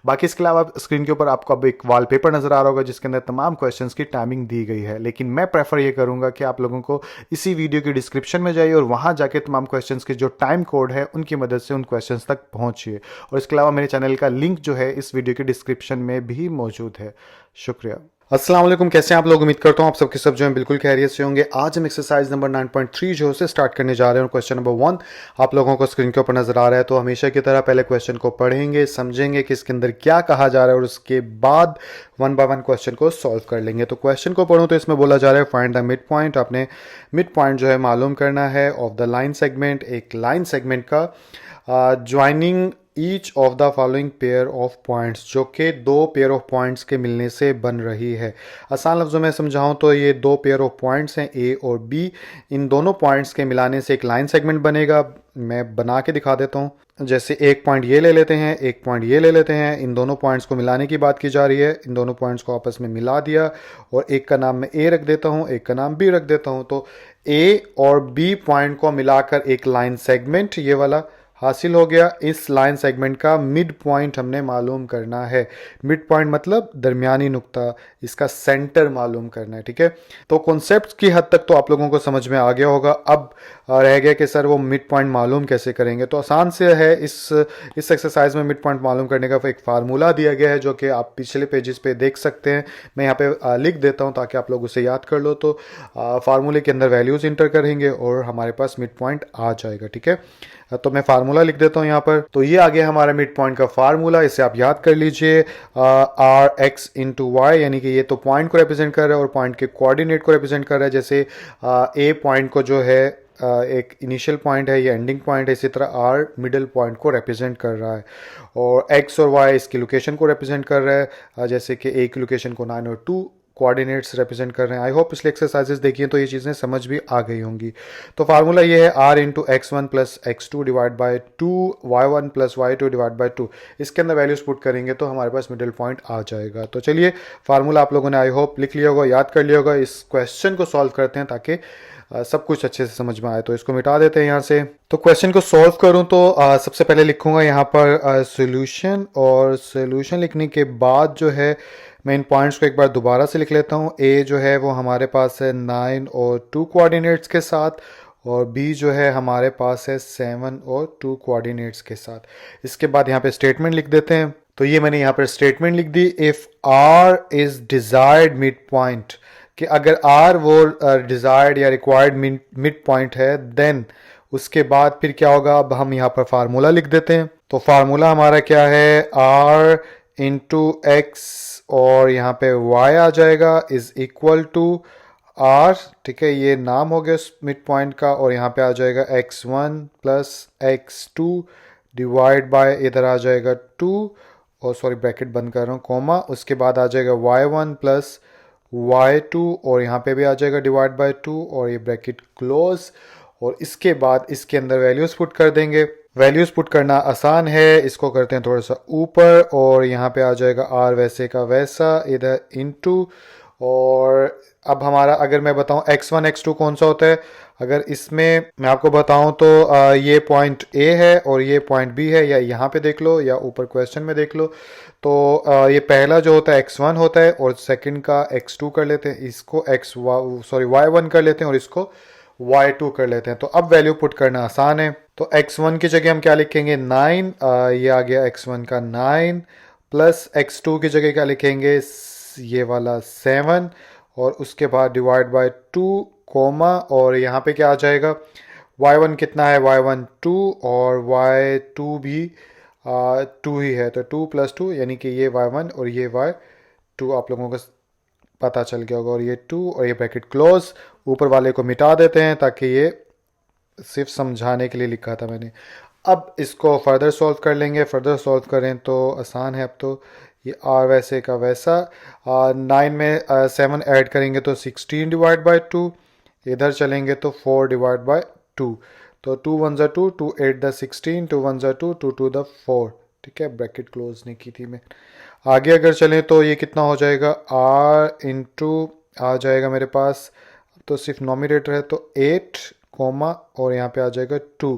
बाकी इसके अलावा स्क्रीन के ऊपर आपको अब एक वॉलपेपर नजर आ रहा होगा जिसके अंदर तमाम क्वेश्चंस की टाइमिंग दी गई है, लेकिन मैं प्रेफर ये करूंगा कि आप लोगों को इसी वीडियो की डिस्क्रिप्शन में जाइए और वहां जाके तमाम क्वेश्चंस के जो टाइम कोड है उनकी मदद से उन क्वेश्चंस तक पहुंचिए। और इसके अलावा मेरे चैनल का लिंक जो है इस वीडियो की डिस्क्रिप्शन में भी मौजूद है। शुक्रिया। अस्सलाम वालेकुम, कैसे हैं आप लोग? उम्मीद करता हूं आप सबके सब जो हैं बिल्कुल खैरियत से होंगे। आज हम एक्सरसाइज नंबर 9.3 जो है उसे स्टार्ट करने जा रहे हैं। क्वेश्चन नंबर 1 आप लोगों को स्क्रीन के ऊपर नजर आ रहा है। तो हमेशा की तरह पहले क्वेश्चन को पढ़ेंगे, समझेंगे कि इसके अंदर क्या कहा जा रहा है और उसके बाद वन बाय वन क्वेश्चन को सॉल्व कर लेंगे। तो क्वेश्चन को पढ़ूं तो इसमें बोला जा रहा है फाइंड द मिड पॉइंट। आपने मिड पॉइंट जो है मालूम करना है ऑफ द लाइन सेगमेंट, एक लाइन सेगमेंट का joining each of the following pair of points, जो कि दो पेयर ऑफ पॉइंट्स के मिलने से बन रही है। आसान लफ्ज़ों में समझाऊं तो ये दो पेयर ऑफ पॉइंट्स हैं ए और बी। इन दोनों पॉइंट्स के मिलाने से एक लाइन सेगमेंट बनेगा। मैं बना के दिखा देता हूं। जैसे एक पॉइंट ये ले लेते हैं, एक पॉइंट ये ले लेते हैं। इन दोनों पॉइंट्स को मिलाने की बात की जा रही है। इन दोनों पॉइंट्स को आपस में मिला दिया और एक का नाम मैं ए रख देता हूं, एक का नाम बी रख देता हूं। तो ए और बी पॉइंट को मिलाकर एक लाइन सेगमेंट ये वाला हासिल हो गया। इस लाइन सेगमेंट का मिड पॉइंट हमने मालूम करना है। मिड पॉइंट मतलब दरमियानी नुक्ता, इसका सेंटर मालूम करना है। ठीक है, तो कॉन्सेप्ट की हद तक तो आप लोगों को समझ में आ गया होगा। अब रह गया कि सर वो मिड पॉइंट मालूम कैसे करेंगे। तो आसान से है। इस एक्सरसाइज में मिड पॉइंट मालूम करने का एक फार्मूला दिया गया है जो कि आप पिछले पेजेस पे देख सकते हैं। मैं यहाँ पे लिख देता हूँ ताकि आप लोग उसे याद कर लो। तो फार्मूले के अंदर वैल्यूज इंटर करेंगे और हमारे पास मिड पॉइंट आ जाएगा। ठीक है, तो मैं फार्मूला लिख देता हूं यहाँ पर। तो ये आ गया हमारा मिड पॉइंट का फार्मूला। इसे आप याद कर लीजिए, आर एक्स इंटू वाई, यानी कि ये तो पॉइंट को रिप्रेजेंट कर रहा है और पॉइंट के कोऑर्डिनेट को रिप्रेजेंट कर रहा है। जैसे ए पॉइंट को जो है एक इनिशियल पॉइंट है, ये एंडिंग पॉइंट है, इसी तरह आर मिडिल पॉइंट को रिप्रेजेंट कर रहा है और एक्स और वाई इसकी लोकेशन को रिप्रेजेंट कर रहा है। जैसे कि ए की लोकेशन को 9 और 2 कोऑर्डिनेट्स रिप्रेजेंट कर रहे हैं। आई होप पिछले एक्सरसाइजेस देखिए तो ये चीज़ें समझ भी आ गई होंगी। तो फार्मूला ये है r into x one plus x two divide by two, y one plus y two divide by two. इसके अंदर वैल्यूज पुट करेंगे तो हमारे पास मिडिल पॉइंट आ जाएगा। तो चलिए फार्मूला आप लोगों ने आई होप लिख लिया होगा, याद कर लिया होगा। इस क्वेश्चन को सॉल्व करते हैं ताकि सब कुछ अच्छे से समझ में आए। तो इसको मिटा देते हैं यहाँ से। तो क्वेश्चन को सॉल्व करूं तो सबसे पहले लिखूंगा यहाँ पर सॉल्यूशन, और सॉल्यूशन लिखने के बाद जो है मैं इन पॉइंट्स को एक बार दोबारा से लिख लेता हूँ। ए जो है वो हमारे पास है 9 और 2 कोऑर्डिनेट्स के साथ, और बी जो है हमारे पास है 7 और 2 कोऑर्डिनेट्स के साथ। इसके बाद यहाँ पे स्टेटमेंट लिख देते हैं। तो ये मैंने यहाँ पर स्टेटमेंट लिख दी, if R is desired mid point, कि अगर आर वो डिजायर्ड या रिक्वायर्ड मिड पॉइंट है, देन उसके बाद फिर क्या होगा। अब हम यहाँ पर फार्मूला लिख देते हैं। तो फार्मूला हमारा क्या है, आर इंटू एक्स और यहाँ पे y आ जाएगा इज इक्वल टू r। ठीक है, ये नाम हो गया मिड पॉइंट का, और यहाँ पे आ जाएगा x1 plus x2 divide bye, इधर आ जाएगा 2 और सॉरी ब्रैकेट बंद कर रहा हूँ, कोमा। उसके बाद आ जाएगा y1 प्लस y2 और यहाँ पे भी आ जाएगा डिवाइड बाय 2 और ये ब्रैकेट क्लोज। और इसके बाद इसके अंदर वैल्यूज पुट कर देंगे। वैल्यूज पुट करना आसान है, इसको करते हैं थोड़ा सा ऊपर, और यहाँ पे आ जाएगा आर वैसे का वैसा, इधर इनटू। और अब हमारा अगर मैं बताऊं x1 x2 कौन सा होता है, अगर इसमें मैं आपको बताऊं तो ये पॉइंट A है और ये पॉइंट B है, या यहाँ पे देख लो या ऊपर क्वेश्चन में देख लो। तो ये पहला जो होता है x1 होता है और सेकंड का x2 कर लेते हैं, इसको y1 कर लेते हैं और इसको y2 कर लेते हैं। तो अब वैल्यू पुट करना आसान है। तो x1 की जगह हम क्या लिखेंगे, 9, ये आ गया x1 का 9, प्लस x2 की जगह क्या लिखेंगे, ये वाला 7, और उसके बाद डिवाइड बाय 2 कोमा, और यहाँ पे क्या आ जाएगा, y1 कितना है, y1 2 और y2 भी 2 ही है, तो 2 प्लस 2 यानी कि ये y1 और ये y2 आप लोगों को पता चल गया होगा, और ये 2 और ये ब्रैकेट क्लोज। ऊपर वाले को मिटा देते हैं ताकि ये सिर्फ समझाने के लिए लिखा था मैंने। अब इसको फर्दर सॉल्व कर लेंगे। फर्दर सॉल्व करें तो आसान है। अब तो ये आर वैसे का वैसा, 9 में 7 ऐड करेंगे तो 16 डिवाइड बाय 2, इधर चलेंगे तो 4 डिवाइड बाय 2, तो 2 1 ज़ा 2, 2 8 द 16, 2 1 ज़ा 2, 2 2 द 4। ठीक है, ब्रैकेट क्लोज नहीं की थी मैं। आगे अगर चलें तो ये कितना हो जाएगा, r इंटू आ जाएगा मेरे पास, तो सिर्फ नॉमिनेटर है तो 8 कोमा और यहाँ पे आ जाएगा 2,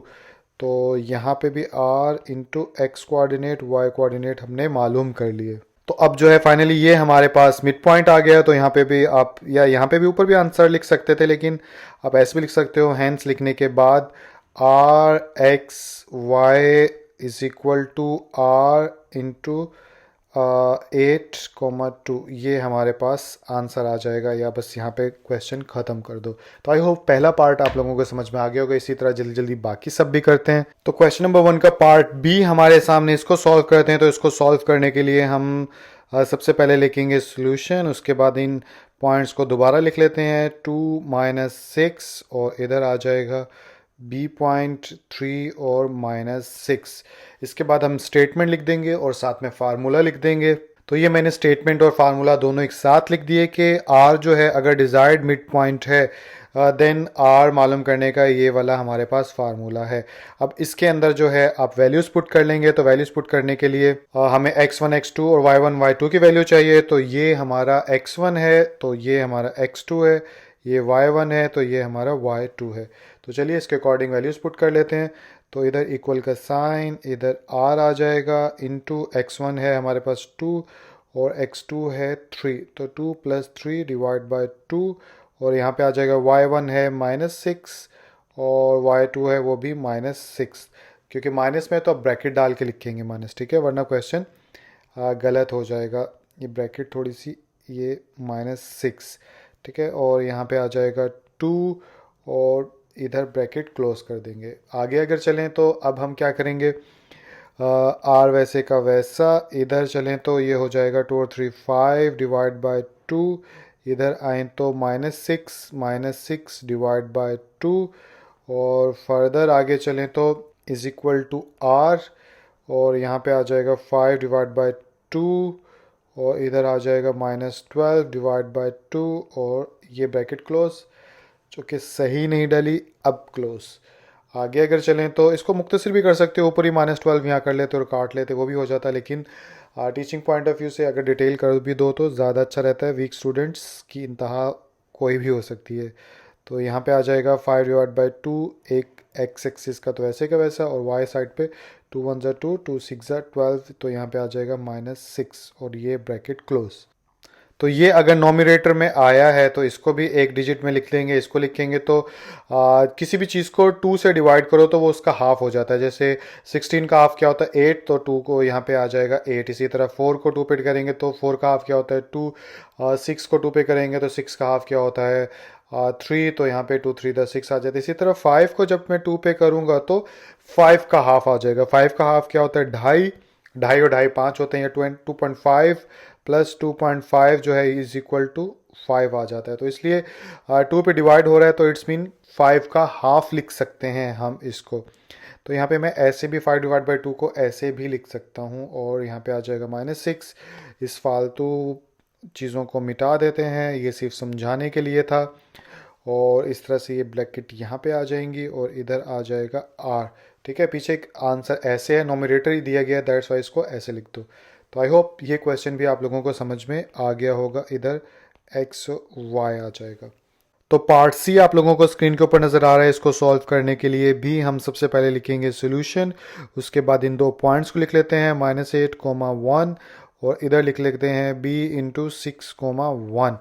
तो यहाँ पे भी r into x coordinate y coordinate हमने मालूम कर लिए। तो अब जो है फाइनली ये हमारे पास मिड पॉइंट आ गया। तो यहाँ पे भी आप, या यहाँ पे भी ऊपर भी आंसर लिख सकते थे, लेकिन आप ऐसे भी लिख सकते हो। हैंस लिखने के बाद r x y is equal to r into 8,2 ये हमारे पास आंसर आ जाएगा, या बस यहाँ पे क्वेश्चन ख़त्म कर दो। तो आई होप पहला पार्ट आप लोगों को समझ में आ गया होगा। इसी तरह जल्दी जल्दी बाकी सब भी करते हैं। तो क्वेश्चन नंबर 1 का पार्ट बी हमारे सामने, इसको सॉल्व करते हैं। तो इसको सॉल्व करने के लिए हम सबसे पहले लिखेंगे सोल्यूशन, उसके बाद इन पॉइंट्स को दोबारा लिख लेते हैं। 2 - 6 और इधर आ जाएगा B.3 और -6। इसके बाद हम स्टेटमेंट लिख देंगे और साथ में फार्मूला लिख देंगे। तो ये मैंने स्टेटमेंट और फार्मूला दोनों एक साथ लिख दिए कि R जो है अगर डिज़ायर्ड मिड पॉइंट है देन R मालूम करने का ये वाला हमारे पास फार्मूला है। अब इसके अंदर जो है आप वैल्यूज़ पुट कर लेंगे। तो वैल्यूज़ पुट करने के लिए हमें x1 x2 और y1 y2 की वैल्यू चाहिए। तो ये हमारा x1 है, तो ये हमारा x2 है, ये y1 है, तो ये हमारा y2 है। तो चलिए इसके अकॉर्डिंग वैल्यूज़ पुट कर लेते हैं। तो इधर इक्वल का साइन, इधर r आ जाएगा, इंटू x1 है हमारे पास 2 और x2 है 3। तो 2 + 3 डिवाइड बाय 2 और यहाँ पे आ जाएगा y1 है -6 और y2 है वो भी -6। क्योंकि माइनस में तो आप ब्रैकेट डाल के लिखेंगे माइनस, ठीक है, वरना क्वेश्चन गलत हो जाएगा। ये ब्रैकेट थोड़ी सी, ये -6, ठीक है। और यहाँ पे आ जाएगा 2 और इधर ब्रैकेट क्लोज कर देंगे। आगे अगर चलें तो अब हम क्या करेंगे, आर वैसे का वैसा, इधर चलें तो ये हो जाएगा 2 और 3 5 डिवाइड बाय 2। इधर आए तो -6 डिवाइड बाय 2 और फर्दर आगे चलें तो इज इक्वल टू आर और यहाँ पे आ जाएगा 5 डिवाइड बाय 2 और इधर आ जाएगा -12 डिवाइड बाय 2 और ये ब्रैकेट क्लोज, जो कि सही नहीं डली, अब क्लोज। आगे अगर चलें तो इसको मुख्तसर भी कर सकते हो, ऊपर ही -12 यहाँ कर लेते और काट लेते, वो भी हो जाता। लेकिन टीचिंग पॉइंट ऑफ व्यू से अगर डिटेल कर भी दो तो ज़्यादा अच्छा रहता है। वीक स्टूडेंट्स की इंतहा कोई भी हो सकती है। तो यहाँ पे आ जाएगा 5 डिवाइड बाई 2, एक एक्स एक्सिस का तो ऐसे का वैसा, और वाई साइड पे 2 1 ज़ा 2 2 6 ज़ा 12, तो यहाँ पे आ जाएगा -6 और ये ब्रैकेट क्लोज। तो ये अगर नॉमिनेटर में आया है तो इसको भी एक डिजिट में लिख लेंगे। इसको लिखेंगे तो किसी भी चीज़ को 2 से डिवाइड करो तो वो उसका हाफ हो जाता है। जैसे 16 का हाफ क्या होता है 8, तो 2 को यहाँ पे आ जाएगा 8। इसी तरह 4 को 2 पे करेंगे तो 4 का हाफ क्या होता है 2। 6 को 2 पे करेंगे तो 6 का हाफ क्या होता है 3, तो यहाँ पे 2 3 द 6 आ जाता है। इसी तरह 5 को जब मैं 2 पे करूँगा तो 5 का हाफ आ जाएगा। 5 का हाफ क्या होता है 2.5, 2.5 और 2.5 5 होते हैं, 2.5 प्लस 2.5 जो है इज इक्वल टू 5 आ जाता है। तो इसलिए 2 पे डिवाइड हो रहा है तो इट्स मीन 5 का हाफ लिख सकते हैं हम इसको। तो यहाँ पे मैं ऐसे भी 5 डिवाइड बाई 2 को ऐसे भी लिख सकता हूँ और यहाँ पे आ जाएगा -6। इस फालतू चीज़ों को मिटा देते हैं, ये सिर्फ समझाने के लिए था। और इस तरह से ये ब्रैकेट यहाँ पे आ जाएंगी और इधर आ जाएगा r, ठीक है। पीछे एक आंसर ऐसे है, नॉमिनेटर ही दिया गया है, दैट्स वाई इसको ऐसे लिख दो। तो आई होप ये क्वेश्चन भी आप लोगों को समझ में आ गया होगा। इधर x y आ जाएगा। तो पार्ट सी आप लोगों को स्क्रीन के ऊपर नज़र आ रहा है। इसको सॉल्व करने के लिए भी हम सबसे पहले लिखेंगे सोल्यूशन, उसके बाद इन दो पॉइंट्स को लिख लेते हैं -8, 1 और इधर लिख लेते हैं b इंटू 6, 1।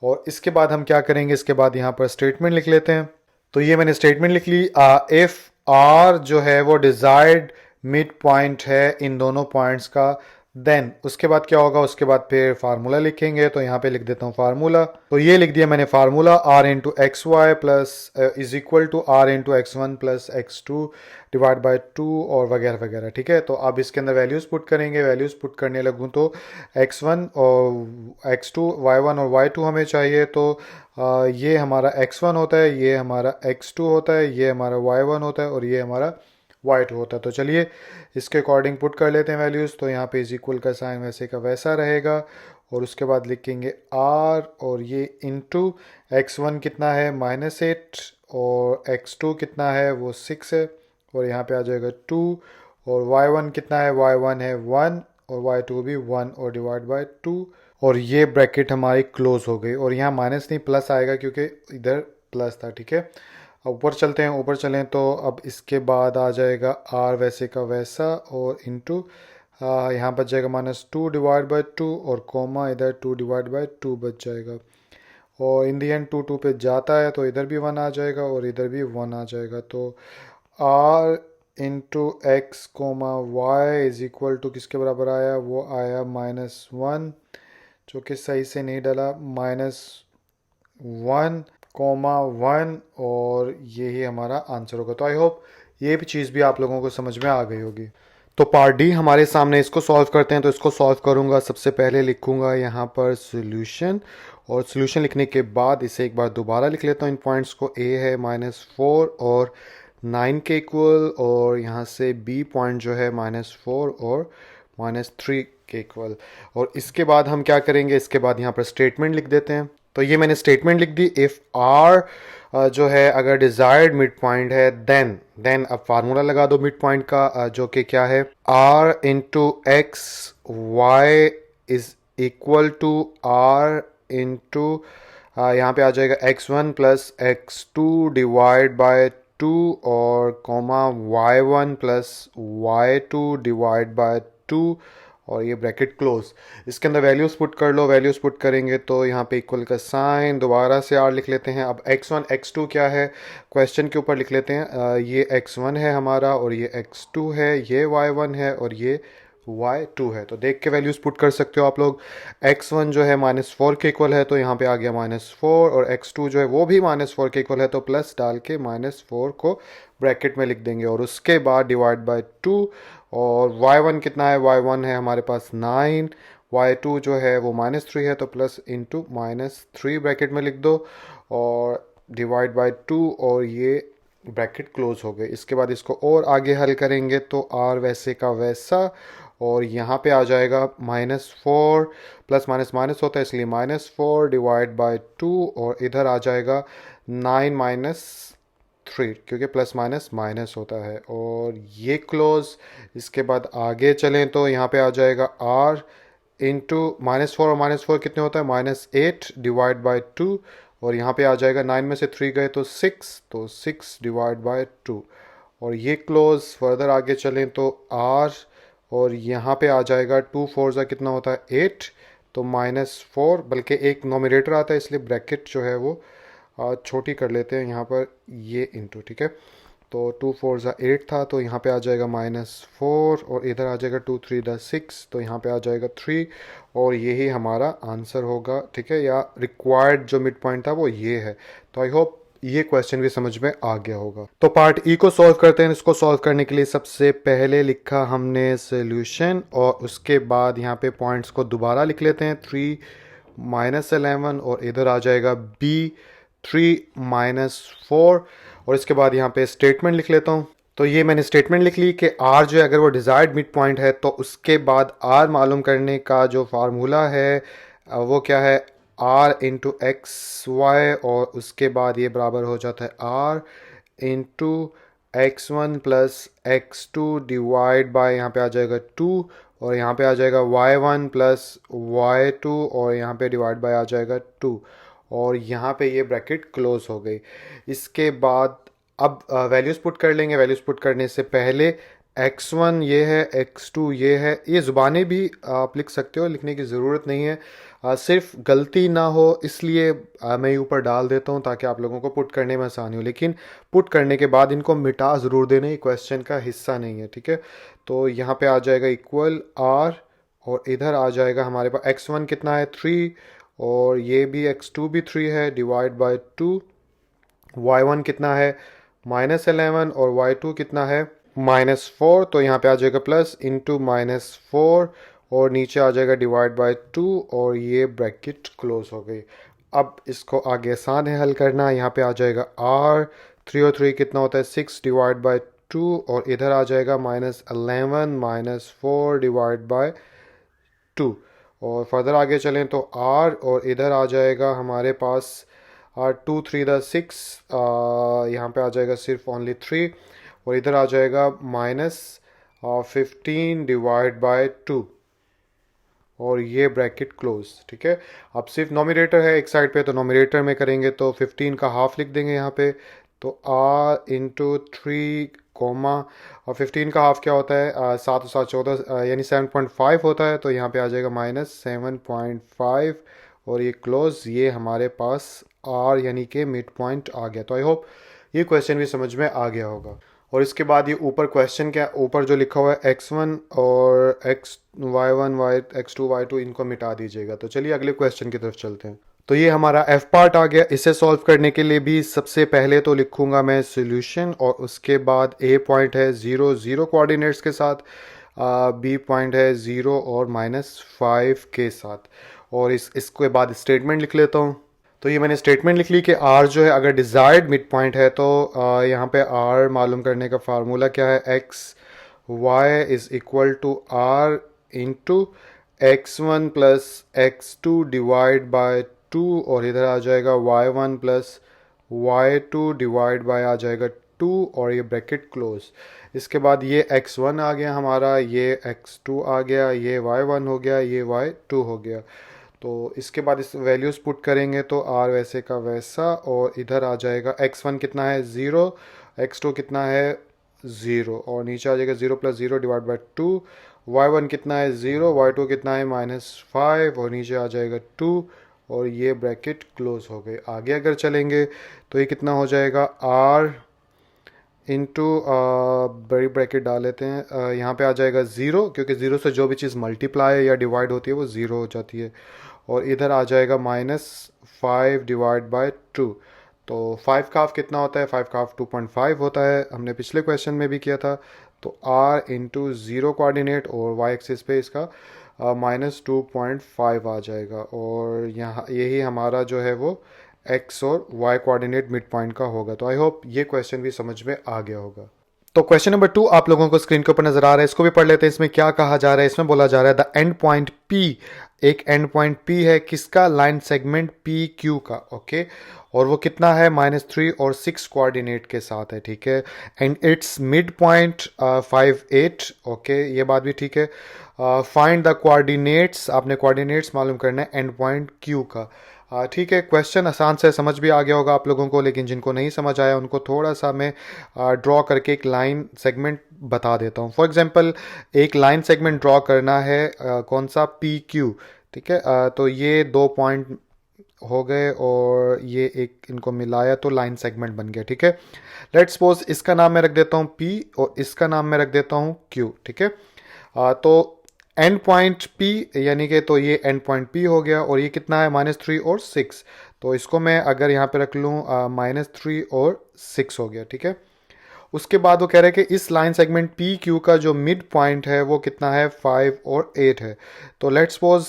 और इसके बाद हम क्या करेंगे, इसके बाद यहाँ पर स्टेटमेंट लिख लेते हैं। तो ये मैंने स्टेटमेंट लिख ली। इफ़ r जो है वो डिज़ायर्ड मिड पॉइंट है इन दोनों पॉइंट्स का, देन उसके बाद क्या होगा, उसके बाद फिर फार्मूला लिखेंगे। तो यहाँ पे लिख देता हूँ फार्मूला। तो ये लिख दिया मैंने formula, r into x y plus is equal to r into x1 plus x2 divide by 2 और वगैरह वगैरह, ठीक है। तो अब इसके अंदर वैल्यूज़ पुट करेंगे। वैल्यूज़ पुट करने लगूँ तो x1 और x2, y1 और y2 हमें चाहिए। तो ये हमारा x1 होता है, ये हमारा x2 होता है, ये हमारा y1 होता है और ये हमारा y2 होता है। तो चलिए इसके अकॉर्डिंग पुट कर लेते हैं वैल्यूज़। तो यहाँ पे इज इक्वल का साइन वैसे का वैसा रहेगा और उसके बाद लिखेंगे r और ये इंटू x1 कितना है -8 और x2 कितना है वो 6 है और यहाँ पे आ जाएगा 2 और y1 कितना है y1 है 1 और y2 भी 1 और डिवाइड बाय 2 और ये ब्रैकेट हमारी क्लोज हो गई। और यहाँ माइनस नहीं प्लस आएगा क्योंकि इधर प्लस था, ठीक है। ऊपर चलते हैं, ऊपर चलें तो अब इसके बाद आ जाएगा r वैसे का वैसा और इंटू यहाँ बच जाएगा -2 डिवाइड बाई 2 और कोमा इधर 2 डिवाइड बाई 2 बच जाएगा। और इन दी एंड 2 2 पे जाता है तो इधर भी 1 आ जाएगा और इधर भी 1 आ जाएगा। तो r into x comma y is equal to किसके बराबर आया, वो आया -1, जो कि सही से नहीं डाला, -1,1 और यही हमारा आंसर होगा। तो आई होप ये भी चीज़ भी आप लोगों को समझ में आ गई होगी। तो पार्ट डी हमारे सामने, इसको सॉल्व करते हैं। तो इसको सॉल्व करूंगा, सबसे पहले लिखूंगा यहाँ पर सॉल्यूशन, और सॉल्यूशन लिखने के बाद इसे एक बार दोबारा लिख लेता हूँ इन पॉइंट्स को। ए है -4 और 9 के इक्वल, और यहाँ से बी पॉइंट जो है -4 और -3 के इक्वल। और इसके बाद हम क्या करेंगे, इसके बाद यहाँ पर स्टेटमेंट लिख देते हैं। तो ये मैंने स्टेटमेंट लिख दी। इफ़ आर जो है अगर डिजायर्ड मिड पॉइंट है देन अब फार्मूला लगा दो मिड पॉइंट का, जो कि क्या है, r into x y is equal to r into यहाँ पे आ जाएगा x1 plus x2 divide by 2 और comma y1 plus y2 divide by 2 और ये ब्रैकेट क्लोज। इसके अंदर वैल्यूज पुट कर लो, वैल्यूज पुट करेंगे तो यहाँ पे इक्वल का साइन, दोबारा से r लिख लेते हैं। अब x1 x2 क्या है, क्वेश्चन के ऊपर लिख लेते हैं। ये x1 है हमारा और ये x2 है, ये y1 है और ये y2 है। तो देख के वैल्यूज पुट कर सकते हो आप लोग। x1 जो है -4 के इक्वल है तो यहाँ पे आ गया -4, और x2 जो है वो भी -4 के इक्वल है तो प्लस डाल के -4 को ब्रैकेट में लिख देंगे, और उसके बाद डिवाइड बाय 2। और y1 कितना है, y1 है हमारे पास 9, y2 जो है वो -3 है तो प्लस इंटू -3 ब्रैकेट में लिख दो और डिवाइड बाय 2, और ये ब्रैकेट क्लोज हो गए। इसके बाद इसको और आगे हल करेंगे तो r वैसे का वैसा, और यहाँ पे आ जाएगा -4 प्लस माइनस माइनस होता है इसलिए -4 डिवाइड बाय 2, और इधर आ जाएगा 9 -3 क्योंकि प्लस माइनस माइनस होता है, और ये क्लोज। इसके बाद आगे चलें तो यहाँ पे आ जाएगा r इंटू -4 और -4 कितने होता है, -8 डिवाइड बाय 2, और यहाँ पे आ जाएगा 9 में से 3 गए तो 6, तो 6 डिवाइड बाय 2, और ये क्लोज। फर्दर आगे चलें तो r, और यहाँ पे आ जाएगा 2 4 ज़ा कितना होता है 8, तो -4, बल्कि एक नोमिनेटर आता है इसलिए ब्रैकेट जो है वो छोटी कर लेते हैं यहाँ पर, ये इंटू, ठीक है। तो 2 4 ज़ा 8 था तो यहाँ पे आ जाएगा -4, और इधर आ जाएगा 2 3 दा 6, तो यहाँ पे आ जाएगा 3, और यही हमारा आंसर होगा, ठीक है। या रिक्वायर्ड जो मिड पॉइंट था वो ये है। तो आई होप ये क्वेश्चन भी समझ में आ गया होगा। तो पार्ट ई को सॉल्व करते हैं। इसको सॉल्व करने के लिए सबसे पहले लिखा हमने सोल्यूशन, और उसके बाद यहाँ पे पॉइंट्स को दोबारा लिख लेते हैं, 3 -11, और इधर आ जाएगा b 3 -4, और इसके बाद यहाँ पे स्टेटमेंट लिख लेता हूँ। तो ये मैंने स्टेटमेंट लिख ली कि r जो है अगर वो डिजायर्ड मिड पॉइंट है तो उसके बाद r मालूम करने का जो फार्मूला है वो क्या है, r इंटू एक्स वाई, और उसके बाद ये बराबर हो जाता है r into x1 plus x2 divide bye, यहाँ पे आ जाएगा 2, और यहाँ पे आ जाएगा y1 प्लस y2, और यहाँ पे डिवाइड बाय आ जाएगा 2, और यहाँ पे ये ब्रैकेट क्लोज हो गई। इसके बाद अब वैल्यूज़ पुट कर लेंगे। वैल्यूज़ पुट करने से पहले x1 ये है, x2 ये है, ये ज़ुबानें भी आप लिख सकते हो, लिखने की ज़रूरत नहीं है। सिर्फ गलती ना हो इसलिए मैं ऊपर डाल देता हूँ ताकि आप लोगों को पुट करने में आसानी हो, लेकिन पुट करने के बाद इनको मिटा ज़रूर देना, ये क्वेश्चन का हिस्सा नहीं है, ठीक है। तो यहाँ पे आ जाएगा इक्वल r, और इधर आ जाएगा हमारे पास x1 कितना है 3, और ये भी x2 भी 3 है, डिवाइड बाय 2, y1 कितना है -11, और y2 कितना है -4, तो यहाँ पे आ जाएगा प्लस इंटू -4, और नीचे आ जाएगा डिवाइड बाय 2, और ये ब्रैकेट क्लोज हो गई। अब इसको आगे आसान है हल करना। यहाँ पे आ जाएगा r, 3 और 3 कितना होता है 6 डिवाइड बाय 2, और इधर आ जाएगा -11 -4 डिवाइड बाय 2, और फर्दर आगे चलें तो r, और इधर आ जाएगा हमारे पास 2 3 दा 6, यहाँ पे आ जाएगा सिर्फ ओनली 3, और इधर आ जाएगा -15 डिवाइड बाय 2, और ये ब्रैकेट क्लोज, ठीक है। अब सिर्फ नोमिनेटर है एक साइड पे, तो नोमिनेटर में करेंगे तो 15 का हाफ लिख देंगे यहाँ पे, तो r इंटू 3 कोमा और 15 का हाफ क्या होता है, 7 और 7 14, यानी 7.5 होता है, तो यहाँ पे आ जाएगा -7.5 और ये क्लोज, ये हमारे पास r यानी कि मिड पॉइंट आ गया। तो आई होप ये क्वेश्चन भी समझ में आ गया होगा। और इसके बाद ये ऊपर क्वेश्चन क्या, ऊपर जो लिखा हुआ है x1 और x2 y2 इनको मिटा दीजिएगा। तो चलिए अगले क्वेश्चन की तरफ चलते हैं। तो ये हमारा एफ पार्ट आ गया। इसे सॉल्व करने के लिए भी सबसे पहले तो लिखूंगा मैं सॉल्यूशन, और उसके बाद ए पॉइंट है 0 0 कोऑर्डिनेट्स के साथ, बी पॉइंट है 0 और -5 के साथ, और इसके बाद स्टेटमेंट लिख लेता हूँ। तो ये मैंने स्टेटमेंट लिख ली कि आर जो है अगर डिज़ायर्ड मिड पॉइंट है तो यहाँ पे आर मालूम करने का फार्मूला क्या है, x y is equal to r into x1 plus x2 divide by 2, और इधर आ जाएगा y1 plus y2 divide by आ जाएगा 2, और ये ब्रैकेट क्लोज। इसके बाद ये x1 आ गया हमारा, ये x2 आ गया, ये y1 हो गया, ये y2 हो गया। तो इसके बाद इस वैल्यूज़ पुट करेंगे तो r वैसे का वैसा, और इधर आ जाएगा x1 कितना है 0, x2 कितना है 0, और नीचे आ जाएगा 0 प्लस 0 डिवाइड बाई 2, y1 कितना है 0, y2 कितना है -5, और नीचे आ जाएगा 2, और ये ब्रैकेट क्लोज हो गए। आगे अगर चलेंगे तो ये कितना हो जाएगा r इंटू बड़ी ब्रैकेट डाल लेते हैं, यहाँ पे आ जाएगा 0, क्योंकि 0 से जो भी चीज़ मल्टीप्लाई या डिवाइड होती है वो 0 हो जाती है, और इधर आ जाएगा -5 डिवाइड बाय 2। तो 5 का हाफ कितना होता है, 5 का हाफ 2.5 होता है, हमने पिछले क्वेश्चन में भी किया था। तो r इंटू 0 कोऑर्डिनेट और y एक्सिस पे इसका -2.5 आ जाएगा, और यहाँ यही हमारा जो है वो x और y कोऑर्डिनेट मिड पॉइंट का होगा। तो आई होप ये क्वेश्चन भी समझ में आ गया होगा। तो क्वेश्चन नंबर 2 आप लोगों को स्क्रीन के ऊपर नजर आ रहा है, इसको भी पढ़ लेते हैं। इसमें क्या कहा जा रहा है, इसमें बोला जा रहा है द एंड पॉइंट P, एक एंड पॉइंट P है किसका, लाइन सेगमेंट PQ का, ओके, और वो कितना है -3 और 6 कोऑर्डिनेट के साथ है, ठीक है, and it's mid point 5 8, okay, ये बात भी ठीक है। फाइंड द कोऑर्डिनेट्स, आपने कोऑर्डिनेट्स मालूम करना है एंड पॉइंट Q का। ठीक है, क्वेश्चन आसान से समझ भी आ गया होगा आप लोगों को, लेकिन जिनको नहीं समझ आया उनको थोड़ा सा मैं ड्रॉ करके एक लाइन सेगमेंट बता देता हूँ। फॉर एग्जांपल एक लाइन सेगमेंट ड्रॉ करना है, कौन सा, PQ, ठीक है, तो ये 2 पॉइंट हो गए और ये एक इनको मिलाया तो लाइन सेगमेंट बन गया, ठीक है। लेट्स सपोज इसका नाम मैं रख देता हूँ P और इसका नाम मैं रख देता हूँ Q, ठीक है। तो एंड पॉइंट P यानी कि, तो ये एंड पॉइंट P हो गया, और ये कितना है -3 और 6, तो इसको मैं अगर यहाँ पे रख लूँ -3 और 6 हो गया, ठीक है। उसके बाद वो कह रहे हैं कि इस लाइन सेगमेंट PQ का जो मिड पॉइंट है वो कितना है 5 और 8 है। तो लेट्स सपोज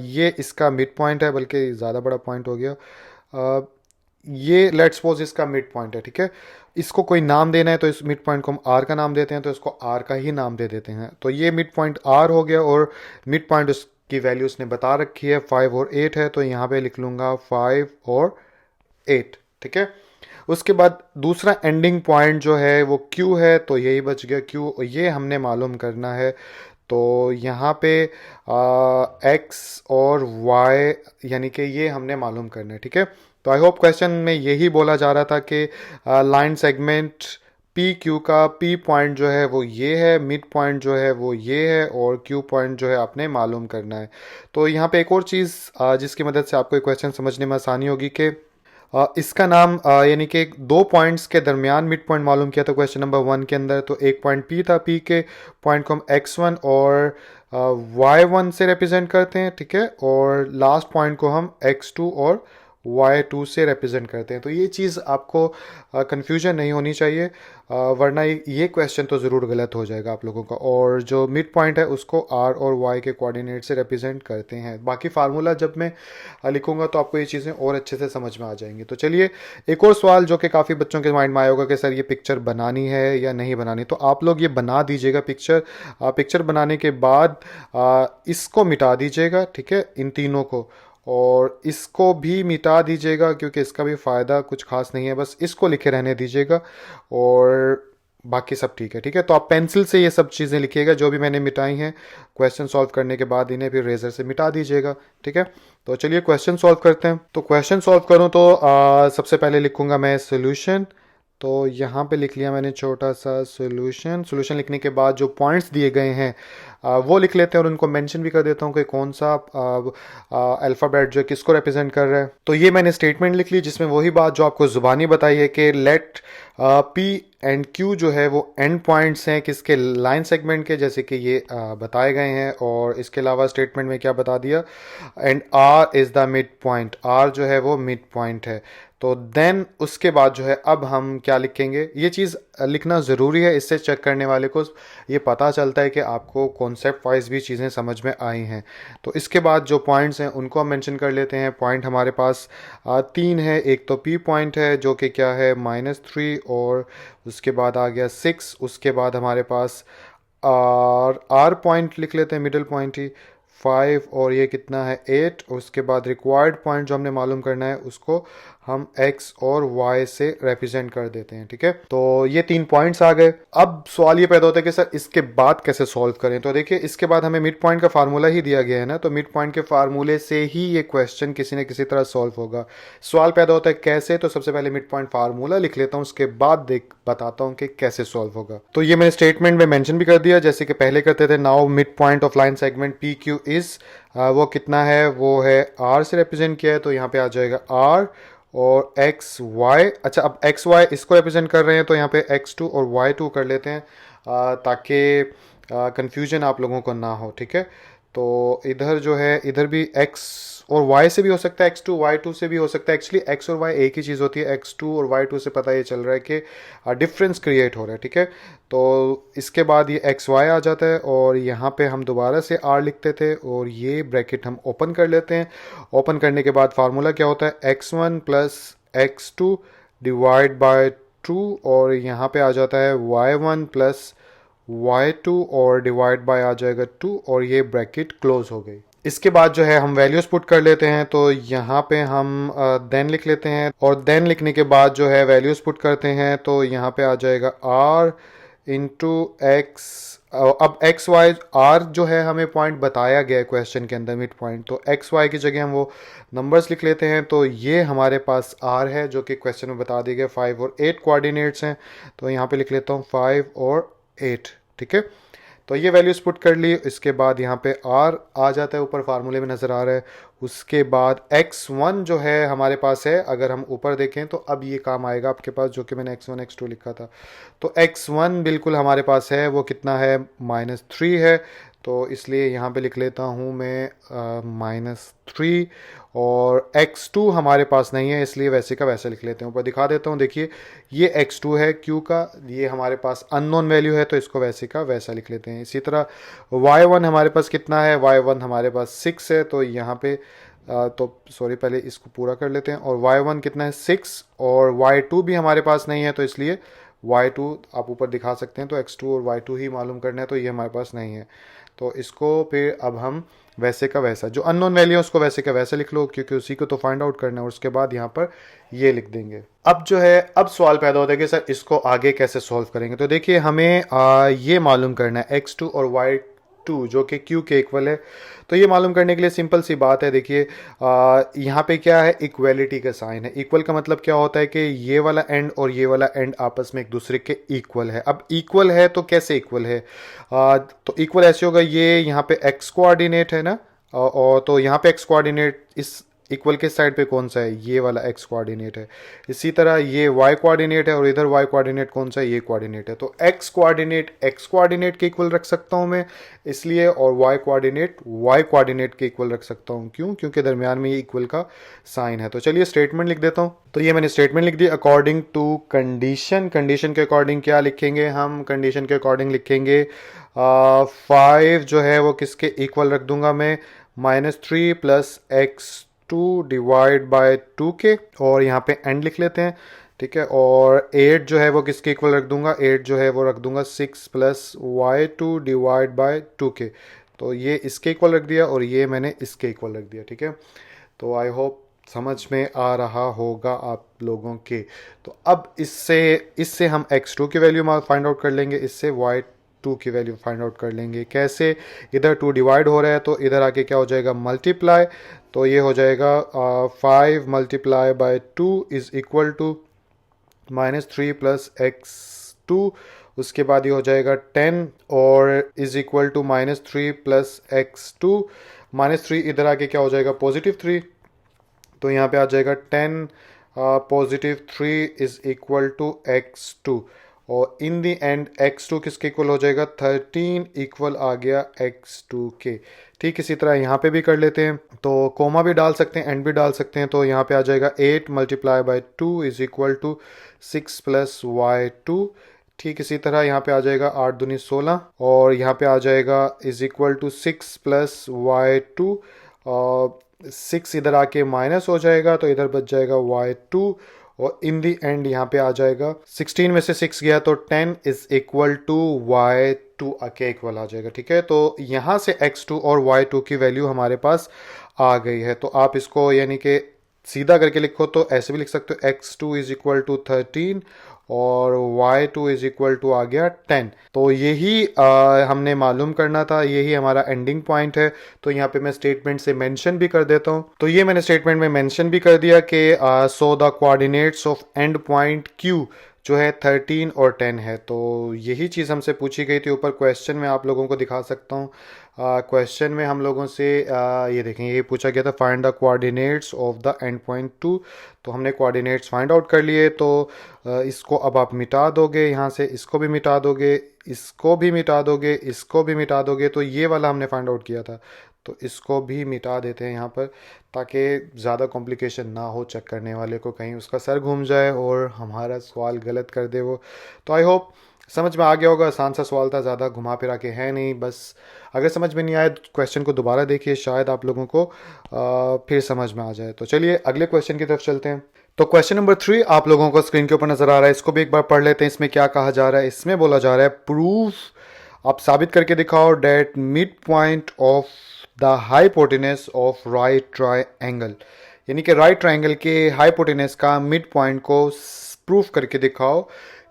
ये इसका मिड पॉइंट है, बल्कि ज़्यादा बड़ा पॉइंट हो गया, ये लेट्स सपोज इसका मिड पॉइंट है, ठीक है। इसको कोई नाम देना है तो इस मिड पॉइंट को हम आर का नाम देते हैं, तो इसको आर का ही नाम दे देते हैं। तो ये मिड पॉइंट आर हो गया, और मिड पॉइंट उसकी वैल्यू उसने बता रखी है 5 और 8 है, तो यहाँ पे लिख लूँगा 5 और 8, ठीक है। उसके बाद दूसरा एंडिंग पॉइंट जो है वो Q है, तो यही बच गया Q, ये हमने मालूम करना है। तो यहाँ पे X और Y यानी कि ये हमने मालूम करना है, ठीक है। तो आई होप क्वेश्चन में यही बोला जा रहा था कि लाइन सेगमेंट PQ का P पॉइंट जो है वो ये है, मिड पॉइंट जो है वो ये है, और Q पॉइंट जो है आपने मालूम करना है। तो यहाँ पे एक और चीज़ जिसकी मदद से आपको क्वेश्चन समझने में आसानी होगी कि इसका नाम यानी कि 2 पॉइंट्स के दरमियान मिड पॉइंट मालूम किया था क्वेश्चन नंबर 1 के अंदर। तो एक पॉइंट P था, P के पॉइंट को हम x1 और y1 से रिप्रेजेंट करते हैं, ठीक है, और लास्ट पॉइंट को हम x2 और y2 से रिप्रेजेंट करते हैं। तो ये चीज़ आपको कंफ्यूजन नहीं होनी चाहिए, वरना ये क्वेश्चन तो ज़रूर गलत हो जाएगा आप लोगों का। और जो मिड पॉइंट है उसको r और y के कोऑर्डिनेट से रिप्रेजेंट करते हैं। बाकी फार्मूला जब मैं लिखूंगा तो आपको ये चीज़ें और अच्छे से समझ में आ जाएंगी। तो चलिए एक और सवाल जो कि काफ़ी बच्चों के माइंड में आया होगा कि सर ये पिक्चर बनानी है या नहीं बनानी, तो आप लोग ये बना दीजिएगा पिक्चर। पिक्चर बनाने के बाद इसको मिटा दीजिएगा, ठीक है, इन तीनों को, और इसको भी मिटा दीजिएगा क्योंकि इसका भी फ़ायदा कुछ खास नहीं है, बस इसको लिखे रहने दीजिएगा। और बाकी सब ठीक है। ठीक है, तो आप पेंसिल से ये सब चीज़ें लिखिएगा जो भी मैंने मिटाई हैं। क्वेश्चन सॉल्व करने के बाद इन्हें फिर रेजर से मिटा दीजिएगा। ठीक है, तो चलिए क्वेश्चन सॉल्व करते हैं। तो क्वेश्चन सॉल्व करूं तो सबसे पहले लिखूंगा मैं सोल्यूशन। तो यहाँ पे लिख लिया मैंने छोटा सा सोल्यूशन। सोल्यूशन लिखने के बाद जो पॉइंट्स दिए गए हैं वो लिख लेते हैं और उनको मेंशन भी कर देता हूँ कि कौन सा अल्फ़ाबेट जो है किसको रिप्रेजेंट कर रहा है। तो ये मैंने स्टेटमेंट लिख ली जिसमें वही बात जो आपको ज़ुबानी बताई है कि लेट पी एंड क्यू जो है वो एंड पॉइंट्स हैं किसके, लाइन सेगमेंट के, जैसे कि ये बताए गए हैं। और इसके अलावा स्टेटमेंट में क्या बता दिया, and r is the mid point, r जो है वो मिड पॉइंट है। तो देन उसके बाद जो है अब हम क्या लिखेंगे, ये चीज़ लिखना ज़रूरी है, इससे चेक करने वाले को ये पता चलता है कि आपको कॉन्सेप्ट वाइज भी चीज़ें समझ में आई हैं। तो इसके बाद जो पॉइंट्स हैं उनको हम मेंशन कर लेते हैं। पॉइंट हमारे पास 3 है। एक तो पी पॉइंट है जो कि क्या है -3, और उसके बाद आ गया 6, उसके बाद हमारे पास आर पॉइंट लिख लेते हैं, मिडिल पॉइंट ही 5, और ये कितना है 8। उसके बाद रिक्वायर्ड पॉइंट जो हमने मालूम करना है उसको हम x और y से रिप्रेजेंट कर देते हैं। ठीक है, तो ये 3 पॉइंट्स आ गए। अब सवाल ये पैदा होता है कि सर इसके बाद कैसे सॉल्व करें। तो देखिए इसके बाद हमें मिड पॉइंट का फार्मूला ही दिया गया है ना, तो मिड पॉइंट के फार्मूले से ही ये क्वेश्चन किसी न किसी तरह सॉल्व होगा। सवाल पैदा होता है कैसे, तो सबसे पहले मिड पॉइंट फार्मूला लिख लेता हूँ, उसके बाद बताता हूँ कि कैसे सॉल्व होगा। तो ये मैंने स्टेटमेंट में मेंशन भी कर दिया जैसे कि पहले करते थे। Now mid point of line segment P Q is, वो कितना है, वो है आर से रिप्रेजेंट किया है, तो यहाँ पे आ जाएगा आर और एक्स वाई। अच्छा, अब एक्स वाई इसको रिप्रेजेंट कर रहे हैं तो यहाँ पे x2 और y2 कर लेते हैं ताकि कंफ्यूजन आप लोगों को ना हो। ठीक है, तो इधर जो है इधर भी x और y से भी हो सकता है, x2 y2 से भी हो सकता है। एक्चुअली x और y एक ही चीज़ होती है, x2 और y2 से पता ये चल रहा है कि डिफरेंस क्रिएट हो रहा है। ठीक है, तो इसके बाद ये एक्स वाई आ जाता है और यहाँ पे हम दोबारा से आर लिखते थे और ये ब्रैकेट हम ओपन कर लेते हैं। ओपन करने के बाद फार्मूला क्या होता है, x1 plus x2 divide by 2, और यहाँ पे आ जाता है y1 प्लस y2 और डिवाइड बाय आ जाएगा 2, और ये ब्रैकेट क्लोज हो गई। इसके बाद जो है हम वैल्यूज पुट कर लेते हैं। तो यहाँ पे हम देन लिख लेते हैं और देन लिखने के बाद जो है वैल्यूज पुट करते हैं। तो यहाँ पे आ जाएगा r इंटू एक्स। अब एक्स वाई आर जो है हमें पॉइंट बताया गया है क्वेश्चन के अंदर मिड पॉइंट, तो एक्स वाई की जगह हम वो नंबर्स लिख लेते हैं। तो ये हमारे पास आर है जो कि क्वेश्चन में बता दिए गए 5 और 8 कोऑर्डिनेट्स हैं। तो यहाँ पे लिख लेता हूँ 5 और 8। ठीक है, तो ये वैल्यूज पुट कर ली। इसके बाद यहाँ पे आर आ जाता है, ऊपर फार्मूले में नज़र आ रहा है। उसके बाद x1 जो है हमारे पास है, अगर हम ऊपर देखें तो अब ये काम आएगा आपके पास, जो कि मैंने x1 x2 लिखा था। तो x1 बिल्कुल हमारे पास है, वो कितना है -3 है, तो इसलिए यहाँ पे लिख लेता हूँ मैं -3। और x2 हमारे पास नहीं है, इसलिए वैसे का वैसे लिख लेते हैं। ऊपर दिखा देता हूँ, देखिए ये x2 है q का, ये हमारे पास अननोन वैल्यू है तो इसको वैसे का वैसा लिख लेते हैं। इसी तरह y1 हमारे पास कितना है, y1 हमारे पास 6 है, तो यहाँ पे तो सॉरी पहले इसको पूरा कर लेते हैं। और y1 कितना है 6, और y2 भी हमारे पास नहीं है, तो इसलिए y2 आप ऊपर दिखा सकते हैं। तो x2 और y2 ही मालूम करना है, तो ये हमारे पास नहीं है। तो इसको फिर अब हम वैसे का वैसा, जो अननोन वैल्यू है उसको वैसे का वैसे लिख लो, क्योंकि उसी को तो फाइंड आउट करना है। और उसके बाद यहाँ पर ये लिख देंगे। अब जो है अब सवाल पैदा होता है कि सर इसको आगे कैसे सॉल्व करेंगे। तो देखिए हमें ये मालूम करना है x2 और y2 जो कि q के इक्वल है। तो ये मालूम करने के लिए सिंपल सी बात है, देखिए यहाँ पे क्या है, इक्वलिटी का साइन है। इक्वल का मतलब क्या होता है कि ये वाला एंड और ये वाला एंड आपस में एक दूसरे के इक्वल है। अब इक्वल है तो कैसे इक्वल है, तो इक्वल ऐसे होगा, ये यहाँ पे x कोऑर्डिनेट है ना, और तो यहाँ पे x कोऑर्डिनेट इस इक्वल के साइड पे कौन सा है, ये वाला x कोऑर्डिनेट है। इसी तरह ये y कोऑर्डिनेट है और इधर y कोऑर्डिनेट कौन सा है, ये कोऑर्डिनेट है। तो x कोऑर्डिनेट x कोऑर्डिनेट के इक्वल रख सकता हूँ मैं इसलिए, और y कोऑर्डिनेट y कोऑर्डिनेट के इक्वल रख सकता हूँ, क्यों, क्योंकि दरमियान में ये इक्वल का साइन है। तो चलिए स्टेटमेंट लिख देता हूँ। तो ये मैंने स्टेटमेंट लिख दी। अकॉर्डिंग टू कंडीशन, कंडीशन के अकॉर्डिंग क्या लिखेंगे हम, कंडीशन के अकॉर्डिंग लिखेंगे 5 जो है वो किसके इक्वल रख दूंगा मैं, -3 प्लस x2 डिवाइड बाय 2 के, और यहाँ पे एंड लिख लेते हैं। ठीक है, और 8 जो है वो किसके इक्वल रख दूंगा, 8 जो है वो रख दूंगा 6 प्लस y2 डिवाइड बाय 2 के। तो ये इसके इक्वल रख दिया और ये मैंने इसके इक्वल रख दिया। ठीक है, तो आई होप समझ में आ रहा होगा आप लोगों के। तो अब इससे इससे हम x2 की वैल्यू फाइंड आउट कर लेंगे, इससे y2 की वैल्यू फाइंड आउट कर लेंगे। कैसे? इधर 2 डिवाइड हो रहा है तो इधर आके क्या हो जाएगा, मल्टीप्लाई। तो ये हो जाएगा 5 multiply by 2 is equal to -3 plus x2। उसके बाद ये हो जाएगा 10 और is equal to -3 plus x2। -3 इधर आके क्या हो जाएगा, +3। तो यहाँ पे आ जाएगा 10 +3 इज इक्वल टू x2। और इन दी एंड x2 किसके इक्वल हो जाएगा, 13 इक्वल आ गया x2 के। ठीक इसी तरह यहाँ पे भी कर लेते हैं, तो कोमा भी डाल सकते हैं, एंड भी डाल सकते हैं। तो यहाँ पे आ जाएगा 8 multiply by 2 is equal to 6 plus y2। ठीक इसी तरह यहाँ पे आ जाएगा 8 दूनी 16 और यहाँ पे आ जाएगा is equal to 6 plus y2। 6 इधर आके माइनस हो जाएगा तो इधर बच जाएगा y2 और इन दी एंड यहाँ पे आ जाएगा 16 में से 6 गया तो 10 इज इक्वल टू y2 के इक्वल आ जाएगा। ठीक है, तो यहाँ से x2 और y2 की वैल्यू हमारे पास आ गई है। तो आप इसको यानी कि सीधा करके लिखो तो ऐसे भी लिख सकते हो, x2 इज इक्वल टू 13 और y2 इज इक्वल टू आ गया 10। तो यही हमने मालूम करना था, यही हमारा एंडिंग पॉइंट है। तो यहाँ पे मैं स्टेटमेंट से मेंशन भी कर देता हूँ। तो ये मैंने स्टेटमेंट में मेंशन भी कर दिया कि so the coordinates of and point Q जो है 13 और 10 है। तो यही चीज़ हमसे पूछी गई थी। ऊपर क्वेश्चन में आप लोगों को दिखा सकता हूँ। क्वेश्चन में हम लोगों से ये देखें, ये पूछा गया था find the coordinates of the end point 2। तो हमने कोऑर्डिनेट्स फाइंड आउट कर लिए। तो इसको अब आप मिटा दोगे, यहाँ से इसको भी मिटा दोगे, इसको भी मिटा दोगे, इसको भी मिटा दोगे। तो ये वाला हमने फाइंड आउट किया था, तो इसको भी मिटा देते हैं यहाँ पर, ताकि ज़्यादा कॉम्प्लिकेशन ना हो चेक करने वाले को, कहीं उसका सर घूम जाए और हमारा सवाल गलत कर दे वो। तो आई होप समझ में आ गया होगा। आसान सा सवाल था, ज़्यादा घुमा फिरा के है नहीं। बस अगर समझ में नहीं आए क्वेश्चन को दोबारा देखिए, शायद आप लोगों को फिर समझ में आ जाए। तो चलिए अगले क्वेश्चन की तरफ चलते हैं। तो क्वेश्चन नंबर 3 आप लोगों को स्क्रीन के ऊपर नजर आ रहा है, इसको भी एक बार पढ़ लेते हैं। इसमें क्या कहा जा रहा है, इसमें बोला जा रहा है प्रूफ, आप साबित करके दिखाओ that mid point of the hypotenuse of right triangle, यानी कि राइट ट्रायंगल के हाइपोटेनस का मिड पॉइंट को प्रूफ करके दिखाओ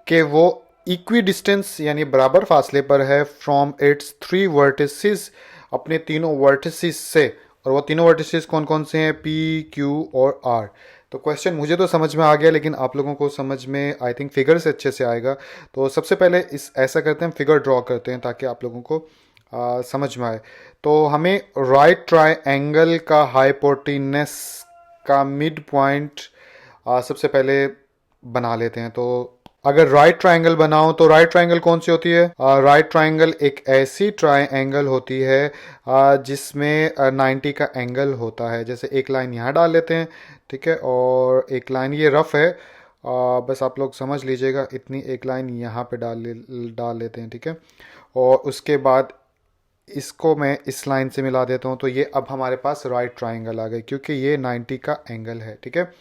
कि वो इक्वी डिस्टेंस यानी बराबर फासले पर है फ्रॉम इट्स 3 वर्टिसेस, अपने तीनों वर्टिसेस से। और वो तीनों वर्टिसेस कौन कौन से हैं, P, Q और R। तो क्वेश्चन मुझे तो समझ में आ गया, लेकिन आप लोगों को समझ में आई थिंक फिगर से अच्छे से आएगा। तो सबसे पहले ऐसा करते हैं, फिगर ड्रॉ करते हैं ताकि आप लोगों को समझ में आए। तो हमें राइट ट्रायंगल का हाइपोटेनस का मिड पॉइंट सबसे पहले बना लेते हैं। तो अगर राइट ट्रायंगल बनाओ तो राइट ट्रायंगल कौन सी होती है, राइट ट्रायंगल एक ऐसी ट्रायंगल होती है जिसमें 90 का एंगल होता है। जैसे एक लाइन यहाँ डाल लेते हैं, ठीक है, और एक लाइन ये रफ है, बस आप लोग समझ लीजिएगा, इतनी एक लाइन यहाँ पे डाल लेते हैं, ठीक है। और उसके बाद इसको मैं इस लाइन से मिला देता हूँ। तो ये अब हमारे पास राइट ट्रायंगल आ गई, क्योंकि ये 90 का एंगल है, ठीक है।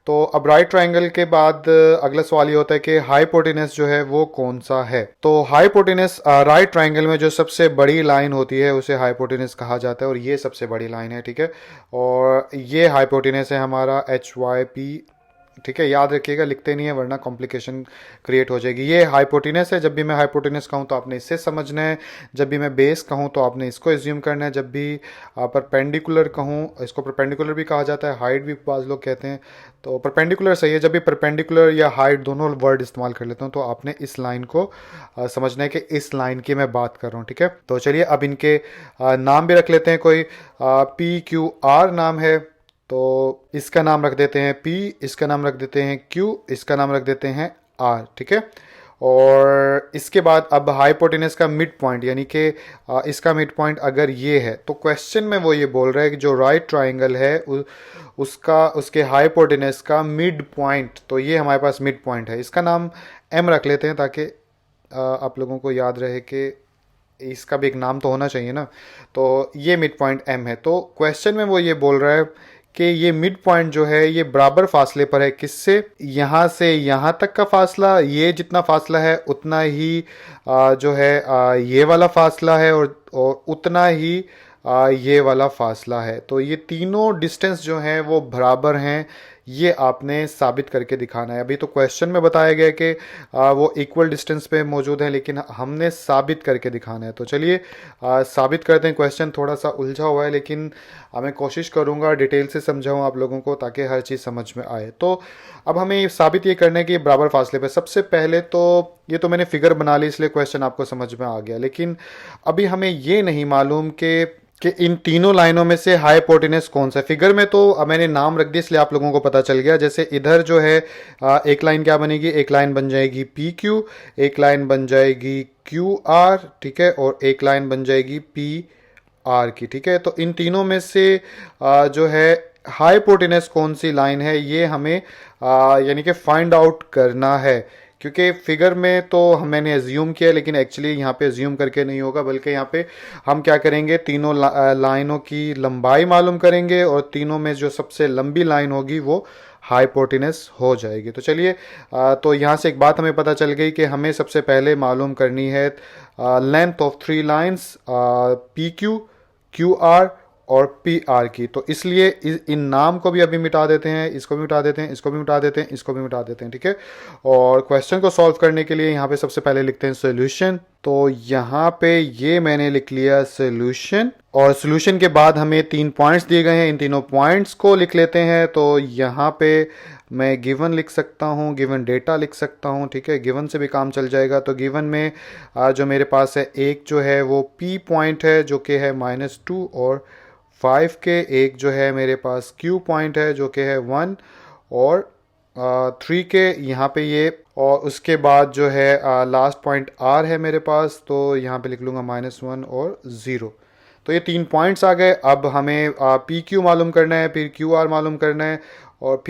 तो अब राइट ट्रायंगल के बाद अगला सवाल ये होता है कि हाइपोटेनस जो है वो कौन सा है। तो हाइपोटेनस राइट ट्रायंगल में जो सबसे बड़ी लाइन होती है उसे हाइपोटेनस कहा जाता है, और ये सबसे बड़ी लाइन है, ठीक है। और ये हाइपोटेनस है हमारा HYP, ठीक है। याद रखिएगा, लिखते नहीं है वरना कॉम्प्लिकेशन क्रिएट हो जाएगी। ये हाइपोटेनस है, जब भी मैं हाइपोटेनस कहूँ तो आपने इससे समझना है, जब भी मैं बेस कहूँ तो आपने इसको एज्यूम करना है, जब भी परपेंडिकुलर कहूँ, इसको परपेंडिकुलर भी कहा जाता है, हाइट भी बाज़ लोग कहते हैं। तो परपेंडिकुलर सही है, जब भी परपेंडिकुलर या हाइट दोनों वर्ड इस्तेमाल कर लेता हूँ तो आपने इस लाइन को समझना है कि इस लाइन की मैं बात कर रहा हूँ, ठीक है। तो चलिए अब इनके नाम भी रख लेते हैं। कोई PQR नाम है, तो इसका नाम रख देते हैं P, इसका नाम रख देते हैं Q, इसका नाम रख देते हैं R, ठीक है। और इसके बाद अब हाइपोटेनस का मिड पॉइंट, यानी कि इसका मिड पॉइंट अगर ये है तो क्वेश्चन में वो ये बोल रहा है कि जो राइट ट्रायंगल है उसके हाइपोटेनस का मिड पॉइंट, तो ये हमारे पास मिड पॉइंट है, इसका नाम M रख लेते हैं ताकि आप लोगों को याद रहे कि इसका भी एक नाम तो होना चाहिए ना। तो ये मिड पॉइंट M है। तो क्वेश्चन में वो ये बोल रहा है कि ये मिड पॉइंट जो है ये बराबर फासले पर है, किससे, यहाँ से यहाँ तक का फासला, ये जितना फासला है उतना ही जो है ये वाला फासला है, और उतना ही ये वाला फासला है। तो ये तीनों डिस्टेंस जो हैं वो बराबर हैं, ये आपने साबित करके दिखाना है। अभी तो क्वेश्चन में बताया गया कि वो इक्वल डिस्टेंस पे मौजूद है, लेकिन हमने साबित करके दिखाना है। तो चलिए साबित करते हैं। क्वेश्चन थोड़ा सा उलझा हुआ है, लेकिन मैं कोशिश करूंगा डिटेल से समझाऊं आप लोगों को, ताकि हर चीज़ समझ में आए। तो अब हमें साबित ये करना है कि बराबर फासले पे। सबसे पहले तो ये तो मैंने फिगर बना ली, इसलिए क्वेश्चन आपको समझ में आ गया, लेकिन अभी हमें ये नहीं मालूम कि इन तीनों लाइनों में से हाइपोटेनस कौन सा है। फिगर में तो अब मैंने नाम रख दिया, इसलिए आप लोगों को पता चल गया। जैसे इधर जो है एक लाइन क्या बनेगी, एक लाइन बन जाएगी पी क्यू, एक लाइन बन जाएगी क्यू आर, ठीक है, और एक लाइन बन जाएगी पी आर की, ठीक है। तो इन तीनों में से जो है हाइपोटेनस कौन सी लाइन है, ये हमें यानी कि फाइंड आउट करना है। क्योंकि फिगर में तो मैंने एज्यूम किया, लेकिन एक्चुअली यहाँ पे एज्यूम करके नहीं होगा, बल्कि यहाँ पे हम क्या करेंगे, तीनों लाइनों की लंबाई मालूम करेंगे, और तीनों में जो सबसे लंबी लाइन होगी वो हाइपोटेनस हो जाएगी। तो चलिए तो यहाँ से एक बात हमें पता चल गई कि हमें सबसे पहले मालूम करनी है length of three lines P Q, Q R और पी आर की। तो इसलिए इन नाम को भी अभी मिटा देते हैं, इसको भी मिटा देते हैं, इसको भी मिटा देते हैं, इसको भी मिटा देते हैं, ठीक है। और क्वेश्चन को सॉल्व करने के लिए यहाँ पे सबसे पहले लिखते हैं सोल्यूशन। तो यहाँ पे ये मैंने लिख लिया सोल्यूशन, और सोल्यूशन के बाद हमें 3 पॉइंट्स दिए गए हैं, इन तीनों पॉइंट्स को लिख लेते हैं। तो यहाँ पे मैं गिवन लिख सकता हूँ, गिवन डेटा लिख सकता हूँ, ठीक है, गिवन से भी काम चल जाएगा। तो गिवन में जो मेरे पास है, एक जो है वो पी पॉइंट है जो कि है -2 और 5 के, एक जो है मेरे पास क्यू पॉइंट है जो कि है 1 और 3 के, यहाँ पे ये, और उसके बाद जो है लास्ट पॉइंट आर है मेरे पास, तो यहाँ पे लिख लूँगा -1 और 0। तो ये 3 पॉइंट्स आ गए। अब हमें पी क्यू मालूम करना है, फिर क्यू आर मालूम करना है, और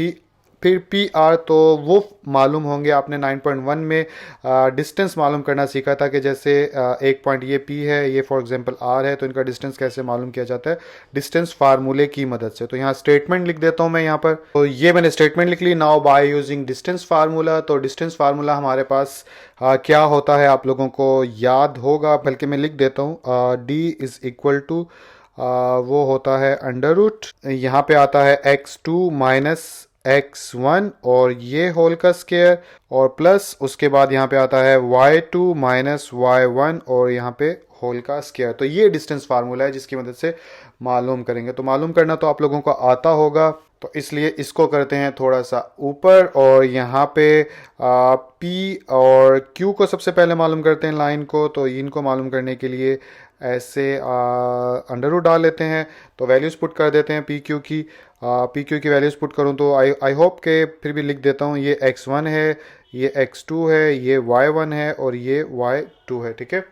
फिर पी आर तो वो मालूम होंगे। आपने 9.1 में डिस्टेंस मालूम करना सीखा था कि जैसे एक पॉइंट ये पी है, ये फॉर एग्जांपल आर है, तो इनका डिस्टेंस कैसे मालूम किया जाता है, डिस्टेंस फार्मूले की मदद से। तो यहाँ स्टेटमेंट लिख देता हूँ मैं यहाँ पर। तो ये मैंने स्टेटमेंट लिख ली, now by using distance formula. तो डिस्टेंस फार्मूला हमारे पास क्या होता है आप लोगों को याद होगा, बल्कि मैं लिख देता हूँ, डी इज इक्वल टू वो होता है अंडर रूट, यहाँ पे आता है x2 माइनस x1 और ये होल का स्क्वायर, और प्लस उसके बाद यहाँ पे आता है y2 माइनस y1 और यहाँ पे होल का स्क्वायर। तो ये डिस्टेंस फार्मूला है जिसकी मदद से मालूम करेंगे। तो मालूम करना तो आप लोगों को आता होगा, तो इसलिए इसको करते हैं थोड़ा सा ऊपर, और यहाँ पे P और Q को सबसे पहले मालूम करते हैं लाइन को। तो इनको मालूम करने के लिए ऐसे अंडर रूट डाल लेते हैं, तो वैल्यूज़ पुट कर देते हैं पी क्यू की वैल्यूज़ पुट करूँ तो आई होप के फिर भी लिख देता हूँ, ये x1 है, ये x2 है, ये y1 है और ये y2 है, ठीक है।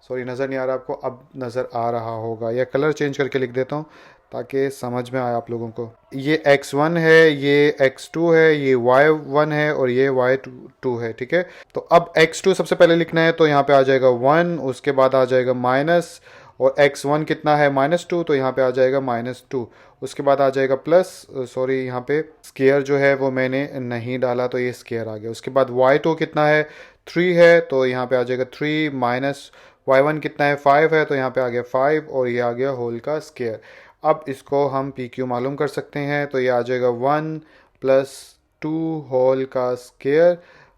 सॉरी नज़र नहीं आ रहा आपको, अब नज़र आ रहा होगा, या कलर चेंज करके लिख देता हूँ ताकि समझ में आए आप लोगों को। ये x1 है, ये x2 है, ये y1 है और ये y2 है, ठीक है। तो अब x2 सबसे पहले लिखना है, तो यहाँ पे आ जाएगा 1, उसके बाद आ जाएगा माइनस, और x1 कितना है -2, तो यहाँ पे आ जाएगा -2, उसके बाद आ जाएगा प्लस, सॉरी यहाँ पे स्क्वायर जो है वो मैंने नहीं डाला, तो ये स्क्वायर आ गया। उसके बाद y2 कितना है 3 है, तो यहाँ पे आ जाएगा 3 माइनस y1 कितना है 5 है, तो यहाँ पे आ गया 5 और ये आ गया होल का स्क्वायर। अब इसको हम पी क्यू मालूम कर सकते हैं, तो ये आ जाएगा 1 प्लस 2 होल का स्क्वायर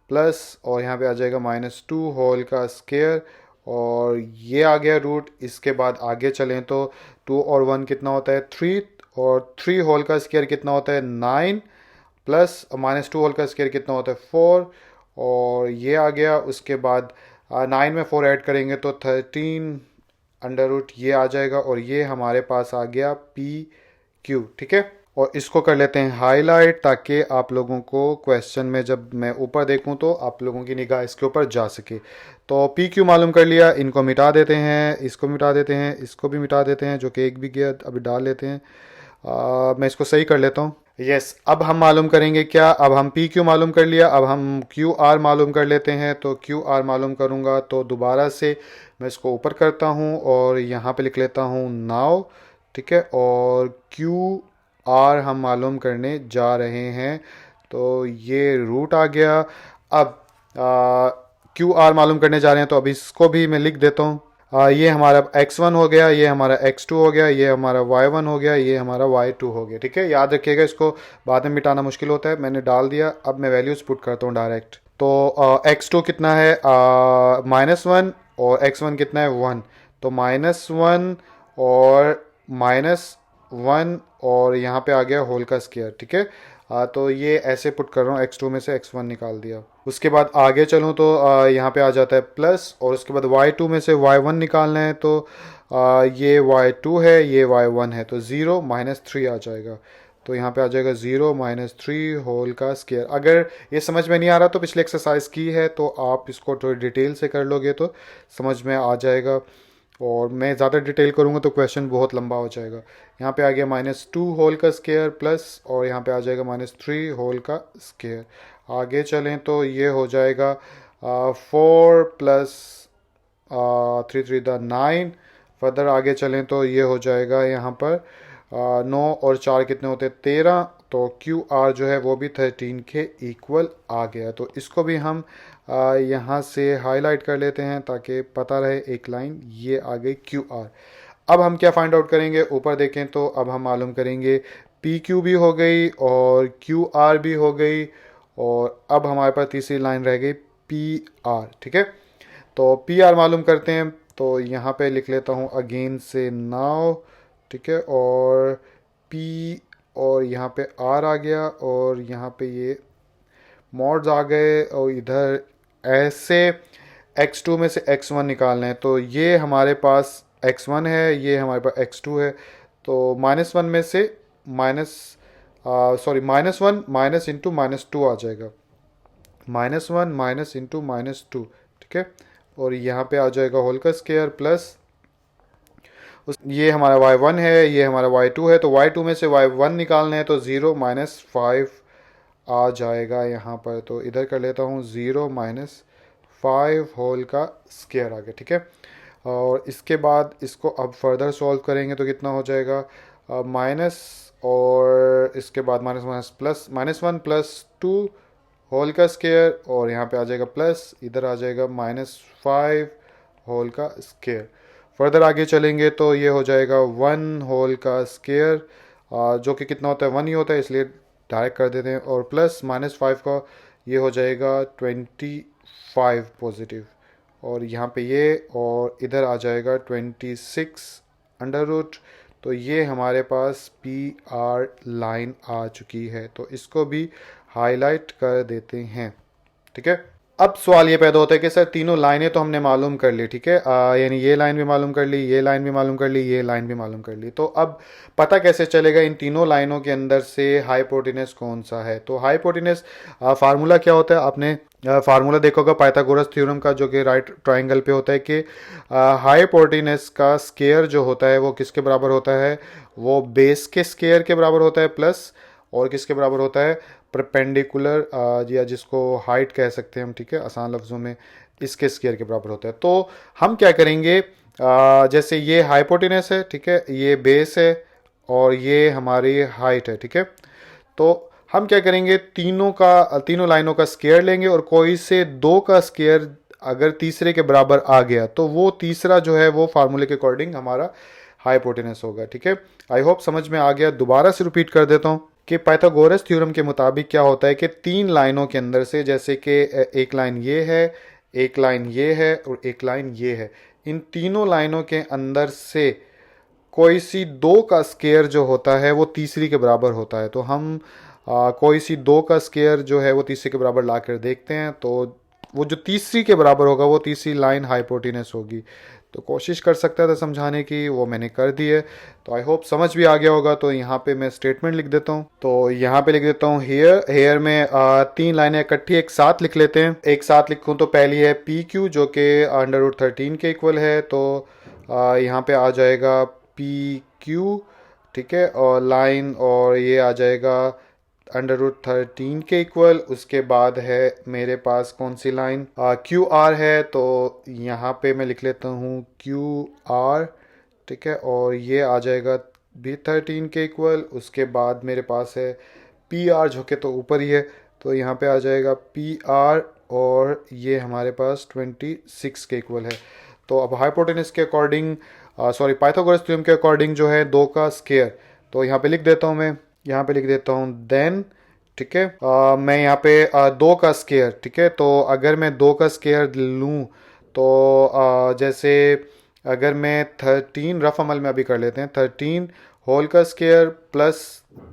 प्लस, और यहाँ पे आ जाएगा -2 होल का स्क्वायर, और ये आ गया रूट। इसके बाद आगे चलें तो 2 और 1 कितना होता है 3, और 3 होल का स्क्वायर कितना होता है 9, प्लस -2 होल का स्क्वायर कितना होता है 4, और ये आ गया। उसके बाद 9 में 4 ऐड करेंगे तो 13 अंडर रूट ये आ जाएगा, और ये हमारे पास आ गया पी क्यू, ठीक है। और इसको कर लेते हैं हाईलाइट, ताकि आप लोगों को क्वेश्चन में जब मैं ऊपर देखूं तो आप लोगों की निगाह इसके ऊपर जा सके। तो पी क्यू मालूम कर लिया, इनको मिटा देते हैं, इसको मिटा देते हैं, इसको भी मिटा देते हैं, जो कि एक भी गया, अभी डाल लेते हैं। मैं इसको सही कर लेता हूँ। यस, अब हम मालूम करेंगे क्या, अब हम पी क्यू मालूम कर लिया, अब हम क्यू आर मालूम कर लेते हैं। तो क्यू आर मालूम करूँगा तो दोबारा से मैं इसको ऊपर करता हूँ और यहाँ पे लिख लेता हूँ नाउ, ठीक है। और क्यू आर हम मालूम करने जा रहे हैं, तो ये रूट आ गया। अब क्यू आर मालूम करने जा रहे हैं, तो अब इसको भी मैं लिख देता हूँ। ये हमारा x1 हो गया, ये हमारा x2 हो गया, ये हमारा y1 हो गया, ये हमारा y2 हो गया। ठीक है, याद रखिएगा, इसको बाद में मिटाना मुश्किल होता है। मैंने डाल दिया, अब मैं वैल्यूज पुट करता हूँ डायरेक्ट। तो x2 कितना है, -1, और x1 कितना है, 1। तो -1 और -1 और यहाँ पे आ गया होल का स्क्वायर। ठीक है, तो ये ऐसे पुट कर रहा हूँ, x2 में से x1 निकाल दिया। उसके बाद आगे चलूँ तो यहाँ पे आ जाता है प्लस, और उसके बाद y2 में से y1 निकालना है, तो ये y2 है, ये y1 है, तो 0 -3 आ जाएगा। तो यहाँ पे आ जाएगा 0 -3 होल का स्क्वायर। अगर ये समझ में नहीं आ रहा तो पिछले एक्सरसाइज की है, तो आप इसको थोड़ी डिटेल से कर लोगे तो समझ में आ जाएगा, और मैं ज़्यादा डिटेल करूँगा तो क्वेश्चन बहुत लंबा हो जाएगा। यहाँ पे आ गया -2 होल का स्क्वायर प्लस, और यहाँ पे आ जाएगा -3 होल का स्क्वायर। आगे चलें तो ये हो जाएगा 4 प्लस 3 3 द 9। फर्दर आगे चलें तो ये हो जाएगा यहाँ पर 9 और 4 कितने होते हैं, 13। तो क्यू आर जो है वो भी 13 के इक्वल आ गया। तो इसको भी हम यहाँ से हाईलाइट कर लेते हैं ताकि पता रहे, एक लाइन ये आ गई क्यू आर। अब हम क्या फाइंड आउट करेंगे, ऊपर देखें तो अब हम मालूम करेंगे पी क्यू भी हो गई और क्यू आर भी हो गई, और अब हमारे पास तीसरी लाइन रह गई पी आर। ठीक है, तो पी आर मालूम करते हैं। तो यहाँ पे लिख लेता हूँ अगेन से नाउ। ठीक है, और पी और यहाँ पे आर आ गया, और यहाँ पे ये मॉड्स आ गए, और इधर ऐसे x2 में से x1 निकालना है। तो ये हमारे पास x1 है, ये हमारे पास x2 है। तो -1 में से -1 माइनस इंटू -2 आ जाएगा, -1 माइनस इंटू -2। ठीक है, और यहाँ पे आ जाएगा होल का स्क्वायर प्लस ये हमारा y1 है, ये हमारा y2 है। तो y2 में से y1 निकालना है, तो 0 -5 आ जाएगा यहाँ पर। तो इधर कर लेता हूँ 0 -5 होल का स्क्वायर आ गया। ठीक है, और इसके बाद इसको अब फर्दर सॉल्व करेंगे तो कितना हो जाएगा, माइनस, और इसके बाद माइनस प्लस, -1 प्लस 2 होल का स्क्वायर, और यहाँ पे आ जाएगा प्लस, इधर आ जाएगा -5 होल का स्क्वायर। फर्दर आगे चलेंगे तो ये हो जाएगा 1 होल का स्क्वायर, जो कि कितना होता है, 1 ही होता है, इसलिए डायरेक्ट कर देते हैं, और प्लस -5 का ये हो जाएगा 25 पॉजिटिव, और यहाँ पे ये, और इधर आ जाएगा 26 अंडर रूट। तो ये हमारे पास पी आर लाइन आ चुकी है, तो इसको भी हाईलाइट कर देते हैं। ठीक है, अब सवाल ये पैदा होता है कि सर तीनों लाइनें तो हमने मालूम कर ली, ठीक है, यानी ये लाइन भी मालूम कर ली, ये लाइन भी मालूम कर ली, ये लाइन भी मालूम कर ली। तो अब पता कैसे चलेगा इन तीनों लाइनों के अंदर से हाइपोटेनस कौन सा है। तो हाइपोटेनस फार्मूला क्या होता है, आपने फार्मूला देखा होगा पाइथागोरस थ्योरम का, जो कि राइट ट्राइंगल पे होता है कि हाइपोटेनस का स्क्वायर जो होता है वो किसके बराबर होता है, वो बेस के स्क्वायर के बराबर होता है, प्लस और किसके बराबर होता है, परपेंडिकुलर, या जिसको हाइट कह सकते हैं हम, ठीक है, आसान लफ्ज़ों में, इसके स्क्वायर के बराबर होता है। तो हम क्या करेंगे, जैसे ये हाइपोटेनस है, ठीक है, ये बेस है, और ये हमारी हाइट है। ठीक है, तो हम क्या करेंगे, तीनों लाइनों का स्क्वायर लेंगे, और कोई से दो का स्क्वायर अगर तीसरे के बराबर आ गया तो वो तीसरा जो है वो फार्मूले के अकॉर्डिंग हमारा हाइपोटेनस होगा। ठीक है, आई होप समझ में आ गया। दोबारा से रिपीट कर देता हूँ कि पाइथागोरस थ्योरम के मुताबिक क्या होता है कि तीन लाइनों के अंदर से, जैसे कि एक लाइन ये है, एक लाइन ये है, और एक लाइन ये है, इन तीनों लाइनों के अंदर से कोई सी दो का स्क्वायर जो होता है वो तीसरी के बराबर होता है। तो हम कोई सी दो का स्क्वायर जो है वो तीसरे के बराबर ला कर देखते हैं, तो वो जो तीसरी के बराबर होगा वो तीसरी लाइन हाइपोटेनस होगी। तो कोशिश कर सकता था समझाने की, वो मैंने कर दी है। तो आई होप समझ भी आ गया होगा। तो यहाँ पे मैं स्टेटमेंट लिख देता हूँ। तो यहाँ पे लिख देता हूँ हेयर में तीन लाइनें इकट्ठी एक साथ लिख लेते हैं। एक साथ लिखूँ तो पहली है पी क्यू जो कि √13 के इक्वल है। तो यहाँ पे आ जाएगा पी क्यू, ठीक है, और लाइन, और ये आ जाएगा √13 के इक्वल। उसके बाद है मेरे पास कौन सी लाइन, क्यू आर है। तो यहाँ पे मैं लिख लेता हूँ क्यू आर, ठीक है, और ये आ जाएगा भी 13 के इक्वल। उसके बाद मेरे पास है पी आर जो कि तो ऊपर ही है, तो यहाँ पे आ जाएगा पी आर, और ये हमारे पास 26 के इक्वल है। तो अब हाइपोटेनस के अकॉर्डिंग पाइथागोरस थ्योरम के अकॉर्डिंग जो है 2 का स्क्वायर, तो यहाँ पे लिख देता हूँ मैं, यहाँ पे लिख देता हूँ देन, ठीक है, मैं यहाँ पे 2 का स्क्वायर, ठीक है, तो अगर मैं 2 का स्क्वायर लूँ तो जैसे अगर मैं 13 रफ अमल में अभी कर लेते हैं, 13 होल का स्क्वायर प्लस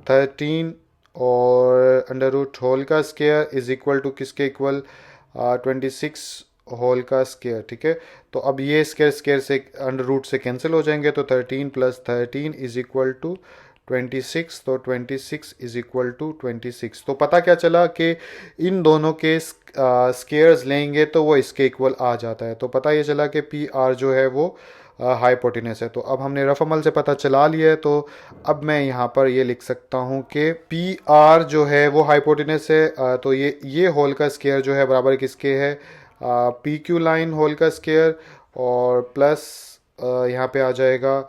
13 और अंडर रूट होल का स्क्वायर इज इक्वल टू किसके इक्वल, 26 होल का स्क्वायर, ठीक है। तो अब ये स्क्वायर स्क्वायर से अंडर रूट से कैंसिल हो जाएंगे, तो 13 प्लस 13 इज इक्वल टू 26, तो 26 इज इक्वल टू 26। तो पता क्या चला कि इन दोनों के स्क्वायर्स लेंगे तो वो इसके इक्वल आ जाता है। तो पता ये चला कि पी आर जो है वो हाइपोटेनस है। तो अब हमने रफ अमल से पता चला लिया है, तो अब मैं यहाँ पर ये लिख सकता हूँ कि पी आर जो है वो हाइपोटेनस है। तो ये होल का स्क्वायर जो है बराबर किसके है, पी क्यू लाइन होल का स्क्वायर और प्लस यहाँ पे आ जाएगा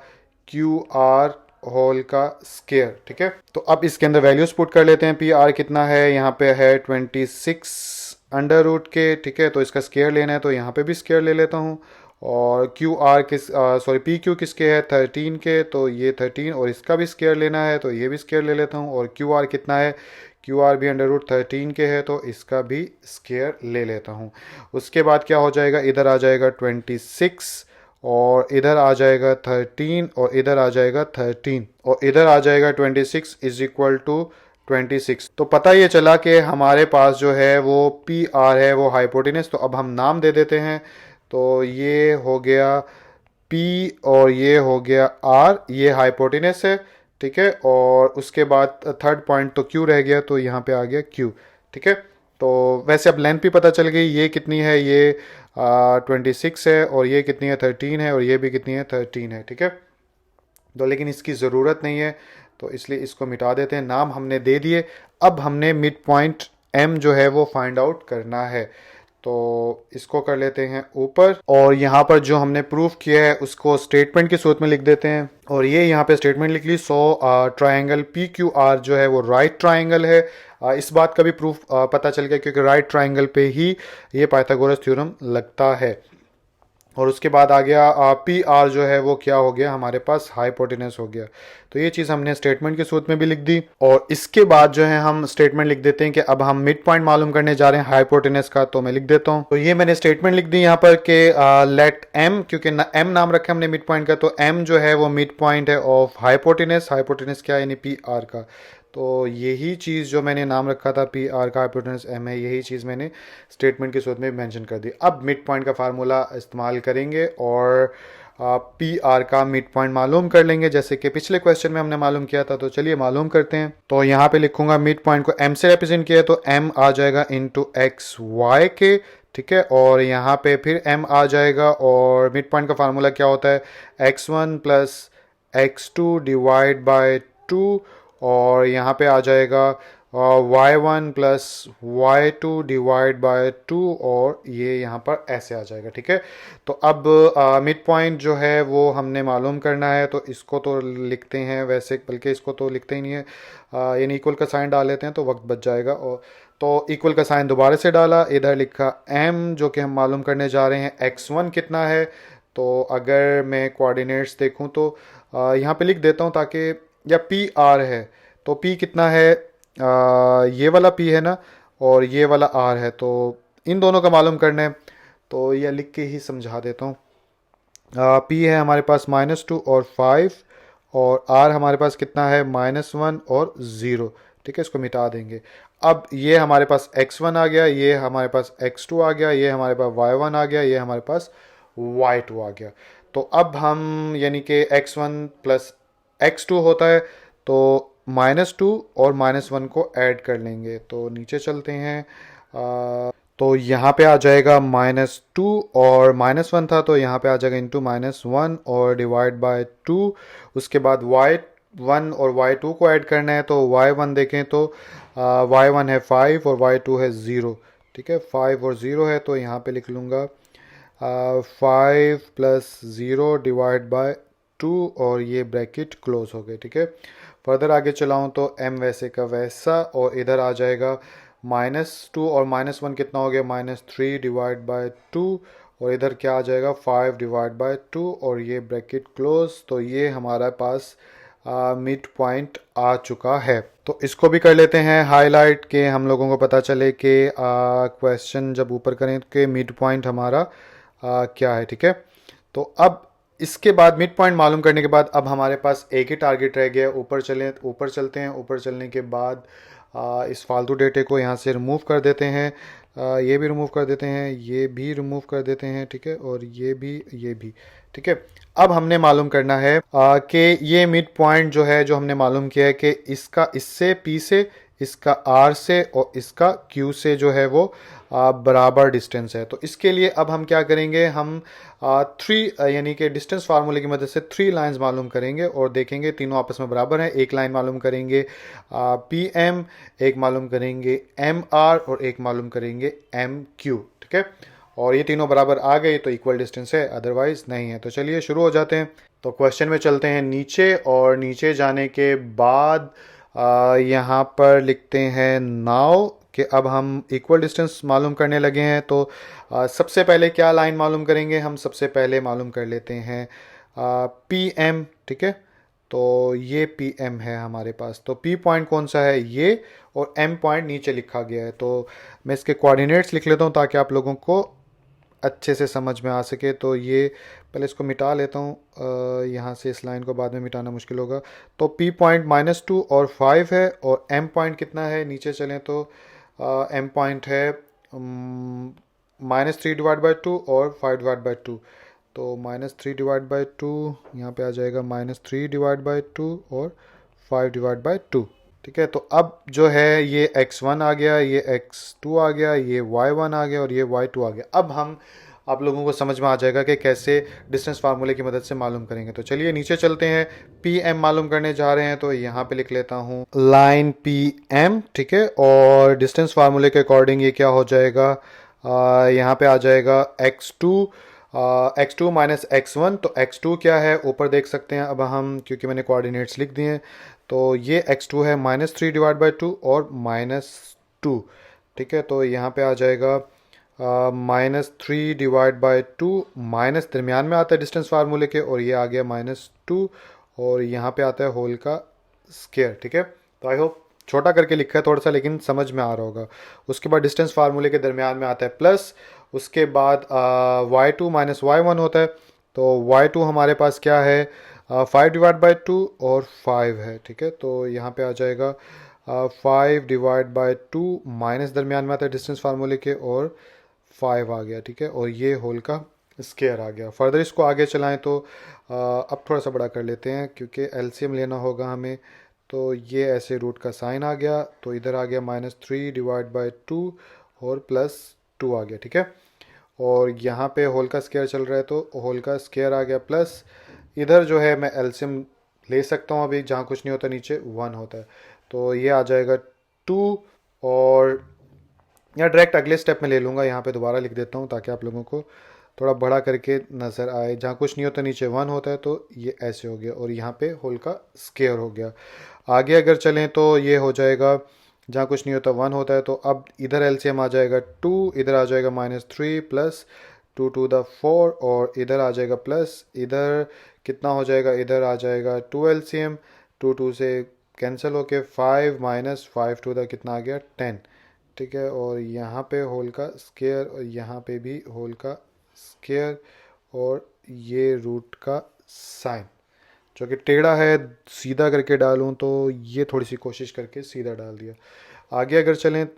क्यू आर होल का स्क्वायर, ठीक है। तो अब इसके अंदर वैल्यूज पुट कर लेते हैं। पी आर कितना है, यहाँ पे है 26 अंडर रूट के, ठीक है, तो इसका स्क्वायर लेना है तो यहाँ पे भी स्क्वायर ले लेता हूँ। और क्यू आर पी क्यू किसके है 13 के, तो ये 13 और इसका भी स्क्वायर लेना है तो ये भी स्क्वायर ले लेता हूँ। और क्यू आर कितना है, क्यू आर भी अंडर रूट 13 के है तो इसका भी स्क्वायर ले लेता हूँ। उसके बाद क्या हो जाएगा, इधर आ जाएगा 26 और इधर आ जाएगा 13 और इधर आ जाएगा 13 और इधर आ जाएगा 26 इज इक्वल टू 26। तो पता ये चला कि हमारे पास जो है वो पी आर है वो हाइपोटेनस। तो अब हम नाम दे देते हैं, तो ये हो गया पी और ये हो गया आर, ये हाइपोटेनस है, ठीक है। और उसके बाद थर्ड पॉइंट तो क्यू रह गया, तो यहाँ पे आ गया क्यू, ठीक है। तो वैसे अब लेंथ भी पता चल गई, ये कितनी है, ये 26 है और ये कितनी है 13 है और ये भी कितनी है 13 है, ठीक है। तो लेकिन इसकी ज़रूरत नहीं है तो इसलिए इसको मिटा देते हैं, नाम हमने दे दिए। अब हमने मिड पॉइंट एम जो है वो फाइंड आउट करना है, तो इसको कर लेते हैं ऊपर और यहाँ पर जो हमने प्रूफ किया है उसको स्टेटमेंट की सूरत में लिख देते हैं। और ये यहाँ पे स्टेटमेंट लिख ली, सो ट्रायंगल पी क्यू आर जो है वो राइट ट्रायंगल है। इस बात का भी प्रूफ पता चल गया क्योंकि राइट ट्रायंगल पे ही ये पाइथागोरस थ्योरम लगता है। और उसके बाद आ गया पी आर जो है वो क्या हो गया, हमारे पास हाइपोटेनस हो गया। तो ये चीज़ हमने स्टेटमेंट की सूरत में भी लिख दी। और इसके बाद जो है हम स्टेटमेंट लिख देते हैं कि अब हम मिड पॉइंट मालूम करने जा रहे हैं हाइपोटेनस का, तो मैं लिख देता हूँ। तो ये मैंने स्टेटमेंट लिख दी यहाँ पर कि लेट एम, क्योंकि एम नाम रखा हमने मिड पॉइंट का, तो एम जो है वो मिड पॉइंट है ऑफ हाइपोटेनस। हाइपोटेनस क्या है, यानी पी आर का। तो यही चीज़ जो मैंने नाम रखा था पी आर का हाइपोटेनस एम है, यही चीज़ मैंने स्टेटमेंट की सूरत में मेंशन कर दी। अब मिड पॉइंट का फार्मूला इस्तेमाल करेंगे और पी आर का मिड पॉइंट मालूम कर लेंगे, जैसे कि पिछले क्वेश्चन में हमने मालूम किया था। तो चलिए मालूम करते हैं। तो यहाँ पे लिखूंगा मिड पॉइंट को एम से रिप्रेजेंट किया, तो एम आ जाएगा इंटू एक्स वाई के, ठीक है। और यहाँ पे फिर m आ जाएगा और मिड पॉइंट का फार्मूला क्या होता है, x1 plus x2 divide by 2 और यहाँ पे आ जाएगा y1 plus y2 divide by 2 और ये यहाँ पर ऐसे आ जाएगा, ठीक है। तो अब मिड पॉइंट जो है वो हमने मालूम करना है, तो इसको तो लिखते हैं वैसे, बल्कि इसको तो लिखते ही नहीं है, यानी इक्वल का साइन डाल लेते हैं तो वक्त बच जाएगा। और तो इक्वल का साइन दोबारा से डाला, इधर लिखा m जो कि हम मालूम करने जा रहे हैं x1 कितना है। तो अगर मैं कोऑर्डिनेट्स देखूं तो यहाँ पे लिख देता हूँ ताकि, या पी आर है तो p कितना है, ये वाला p है ना और ये वाला r है, तो इन दोनों का मालूम करना है। तो यह लिख के ही समझा देता हूँ। p है हमारे पास -2 और 5 और r हमारे पास कितना है -1 और 0, ठीक है। इसको मिटा देंगे। अब ये हमारे पास x1 आ गया, ये हमारे पास x2 आ गया, ये हमारे पास y1 आ गया, ये हमारे पास y2 आ गया। तो अब हम यानी कि x1 प्लस x2 होता है, तो -2 और -1 को ऐड कर लेंगे। तो नीचे चलते हैं, तो यहाँ पे आ जाएगा -2 और -1 था तो यहाँ पे आ जाएगा इंटू -1 और डिवाइड बाय 2। उसके बाद y1 और y2 को ऐड करना है, तो y1 देखें तो y1 है 5 और y2 है 0, ठीक है। 5 और 0 है तो यहाँ पे लिख लूँगा 5 प्लस 0 डिवाइड बाय 2 और ये ब्रैकेट क्लोज हो गए, ठीक है। फर्दर आगे चलाऊँ तो m वैसे का वैसा और इधर आ जाएगा -2 और -1 कितना हो गया, -3 डिवाइड बाय 2 और इधर क्या आ जाएगा 5/2 और ये ब्रैकेट क्लोज। तो ये हमारे पास मिड पॉइंट आ चुका है। तो इसको भी कर लेते हैं हाईलाइट के हम लोगों को पता चले कि क्वेश्चन जब ऊपर करें कि मिड पॉइंट हमारा क्या है। ठीक है, तो अब इसके बाद मिड पॉइंट मालूम करने के बाद अब हमारे पास एक ही टारगेट रह गया। ऊपर चलते हैं। ऊपर चलने के बाद इस फालतू डेटे को यहाँ से रिमूव कर देते हैं। ये भी रिमूव कर देते हैं, ये भी रिमूव कर देते हैं। ठीक है, और ये भी। ठीक है, अब हमने मालूम करना है कि ये मिड पॉइंट जो है, जो हमने मालूम किया है कि इसका इससे पी से, इसका आर से और इसका क्यू से जो है वो बराबर डिस्टेंस है। तो इसके लिए अब हम क्या करेंगे, हम थ्री यानी कि डिस्टेंस फार्मूले की मदद से 3 लाइंस मालूम करेंगे और देखेंगे तीनों आपस में बराबर हैं। एक लाइन मालूम करेंगे पी एम, एक मालूम करेंगे एम आर और एक मालूम करेंगे एम क्यू। ठीक है, और ये तीनों बराबर आ गए तो इक्वल डिस्टेंस है, अदरवाइज नहीं है। तो चलिए शुरू हो जाते हैं। तो क्वेश्चन में चलते हैं नीचे, और नीचे जाने के बाद यहाँ पर लिखते हैं नाउ कि अब हम इक्वल डिस्टेंस मालूम करने लगे हैं। तो सबसे पहले क्या लाइन मालूम करेंगे, हम सबसे पहले मालूम कर लेते हैं पी एम। ठीक है, तो ये पी एम है हमारे पास। तो पी पॉइंट कौन सा है, ये, और एम पॉइंट नीचे लिखा गया है। तो मैं इसके कोऑर्डिनेट्स लिख लेता हूँ ताकि आप लोगों को अच्छे से समझ में आ सके। तो ये पहले इसको मिटा लेता हूँ, यहाँ से इस लाइन को बाद में मिटाना मुश्किल होगा। तो P पॉइंट -2 और 5 है, और M पॉइंट कितना है, नीचे चलें तो M पॉइंट है -3/2 और 5/2। तो -3/2 यहाँ पे आ जाएगा -3/2 और 5/2। ठीक है, तो अब जो है ये x1 आ गया, ये x2 आ गया, ये y1 आ गया और ये y2 आ गया। अब हम आप लोगों को समझ में आ जाएगा कि कैसे डिस्टेंस फार्मूले की मदद से मालूम करेंगे। तो चलिए नीचे चलते हैं, पी एम मालूम करने जा रहे हैं। तो यहाँ पे लिख लेता हूँ लाइन पी एम। ठीक है, और डिस्टेंस फार्मूले के अकॉर्डिंग ये क्या हो जाएगा, यहाँ पे आ जाएगा x2 माइनस x1। तो x2 क्या है, ऊपर देख सकते हैं अब हम, क्योंकि मैंने कोऑर्डिनेट्स लिख दिए हैं। तो ये x2 है -3/2 और -2। ठीक है, तो यहाँ पे आ जाएगा -3/2, माइनस दरमियान में आता है डिस्टेंस फार्मूले के, और ये आ गया -2, और यहाँ पे आता है होल का स्क्वायर। ठीक है, तो आई होप छोटा करके लिखा है थोड़ा सा, लेकिन समझ में आ रहा होगा। उसके बाद डिस्टेंस फार्मूले के दरमियान में आता है प्लस, उसके बाद y2 माइनस y1 होता है। तो y2 हमारे पास क्या है, 5/2 और 5 है। ठीक है, तो यहाँ पे आ जाएगा 5/2 माइनस दरमियान में आता है डिस्टेंस फार्मूले के, और 5 आ गया। ठीक है, और ये होल का स्क्वायर आ गया। फर्दर इसको आगे चलाएं तो अब थोड़ा सा बड़ा कर लेते हैं क्योंकि एलसीएम लेना होगा हमें। तो ये ऐसे रूट का साइन आ गया, तो इधर आ गया -3/2 और +2 आ गया। ठीक है, और यहाँ पे होल का स्क्वायर चल रहा है, तो होल का स्क्वायर आ गया प्लस, इधर जो है मैं एलसीएम ले सकता हूँ अभी, जहाँ कुछ नहीं होता नीचे 1 होता है। तो ये आ जाएगा 2, और या डायरेक्ट अगले स्टेप में ले लूँगा, यहाँ पे दोबारा लिख देता हूँ ताकि आप लोगों को थोड़ा बड़ा करके नज़र आए। जहाँ कुछ नहीं होता नीचे 1 होता है, तो ये ऐसे हो गया, और यहाँ पे होल का स्क्वायर हो गया। आगे अगर चलें तो ये हो जाएगा, जहाँ कुछ नहीं होता 1 होता है। तो अब इधर एलसीएम आ जाएगा 2, इधर आ जाएगा -3 प्लस 2 to the 4, और इधर आ जाएगा प्लस, इधर कितना हो जाएगा, इधर आ जाएगा 2 एलसीएम, 2 से कैंसिल होके 5 माइनस 5 टू द कितना आ गया 10। ठीक है, और यहाँ पे होल का स्क्वायर, और यहाँ पे भी होल का स्क्वायर, और ये रूट का साइन जो कि टेढ़ा है, सीधा करके डालूं तो ये थोड़ी सी कोशिश करके सीधा डाल दिया। आगे अगर चलें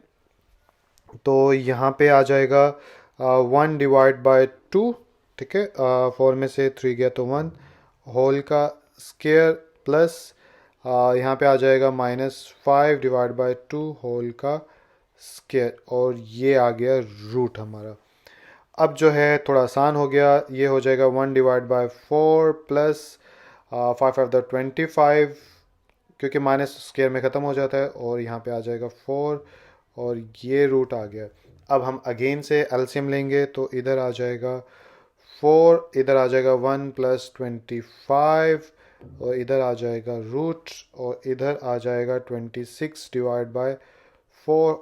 तो यहाँ पे आ जाएगा 1/2। ठीक है, 4 में से 3 गया तो 1, होल का स्क्वायर प्लस यहाँ पे आ जाएगा -5/2 होल का स्क्वायर, और ये आ गया रूट हमारा। अब जो है थोड़ा आसान हो गया, ये हो जाएगा 1/4 प्लस 5×25, क्योंकि माइनस स्क्वायर में ख़त्म हो जाता है, और यहाँ पे आ जाएगा 4, और ये रूट आ गया। अब हम अगेन से एलसीएम लेंगे, तो इधर आ जाएगा 4, इधर आ जाएगा 1 + 25, और इधर आ जाएगा रूट, और इधर आ जाएगा 26/4,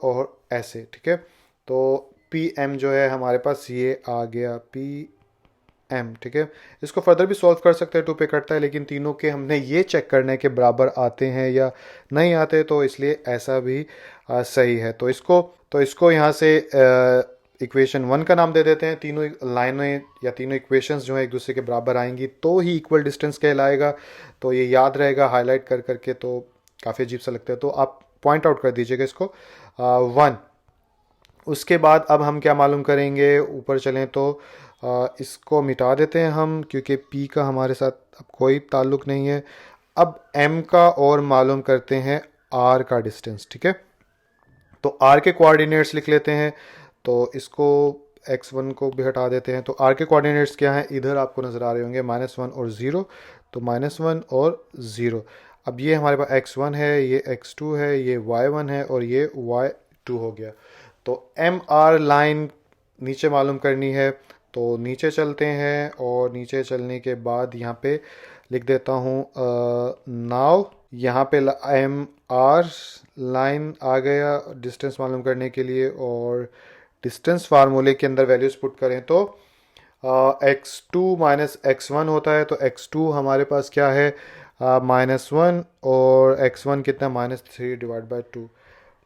और ऐसे। ठीक है, तो पी एम जो है हमारे पास ये आ गया पी एम, ठीक है। इसको फर्दर भी सॉल्व कर सकते हैं, 2 पे कटता है, लेकिन तीनों के हमने ये चेक करने के बराबर आते हैं या नहीं आते, तो इसलिए ऐसा भी सही है। तो इसको यहाँ से इक्वेशन 1 का नाम दे देते हैं। तीनों लाइनें या तीनों इक्वेशंस जो है एक दूसरे के बराबर आएंगी तो ही इक्वल डिस्टेंस कहलाएगा। तो ये याद रहेगा हाईलाइट कर करके, तो काफ़ी अजीब सा लगता है, तो आप पॉइंट आउट कर दीजिएगा इसको 1। उसके बाद अब हम क्या मालूम करेंगे, ऊपर चलें तो इसको मिटा देते हैं हम, क्योंकि p का हमारे साथ अब कोई ताल्लुक नहीं है। अब m का और मालूम करते हैं r का डिस्टेंस, ठीक है। तो r के कोऑर्डिनेट्स लिख लेते हैं, तो इसको x1 को भी हटा देते हैं। तो r के कोऑर्डिनेट्स क्या हैं, इधर आपको नज़र आ रहे होंगे -1 और 0, तो -1 और 0। अब ये हमारे पास x1 है, ये x2 है, ये y1 है और ये y2 हो गया। तो एम आर लाइन नीचे मालूम करनी है, तो नीचे चलते हैं और नीचे चलने के बाद यहाँ पे लिख देता हूँ नाउ। यहाँ पे एम आर लाइन आ गया डिस्टेंस मालूम करने के लिए, और डिस्टेंस फार्मूले के अंदर वैल्यूज पुट करें तो x2 माइनस x1 होता है। तो x2 हमारे पास क्या है -1 और x1 कितना -3 डिवाइड बाई 2,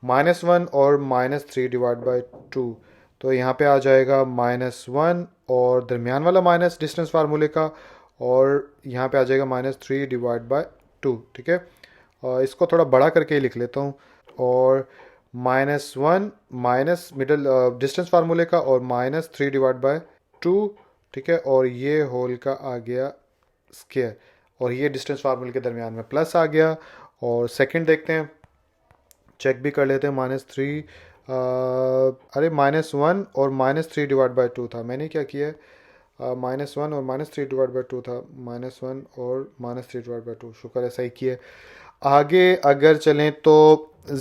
-1 और -3 डिवाइड बाई 2, तो यहाँ पे आ जाएगा -1 और दरमियान वाला माइनस डिस्टेंस फार्मूले का, और यहाँ पे आ जाएगा -3 डिवाइड बाई 2, ठीक है। और इसको थोड़ा बड़ा करके ही लिख लेता हूँ, और -1 माइनस मिडल डिस्टेंस फार्मूले का और -3 डिवाइड बाई 2, ठीक है। और ये होल का आ गया स्क्वायर, और ये डिस्टेंस फार्मूले के दरमियान में प्लस आ गया। और सेकंड देखते हैं, चेक भी कर लेते हैं, -3 अरे -1 और -3 डिवाइड बाई 2 था, मैंने क्या किया है -1 और -3 डिवाइड बाई 2 था, -1 और -3 डिवाइड बाई 2, शुक्र है सही किया। आगे अगर चलें तो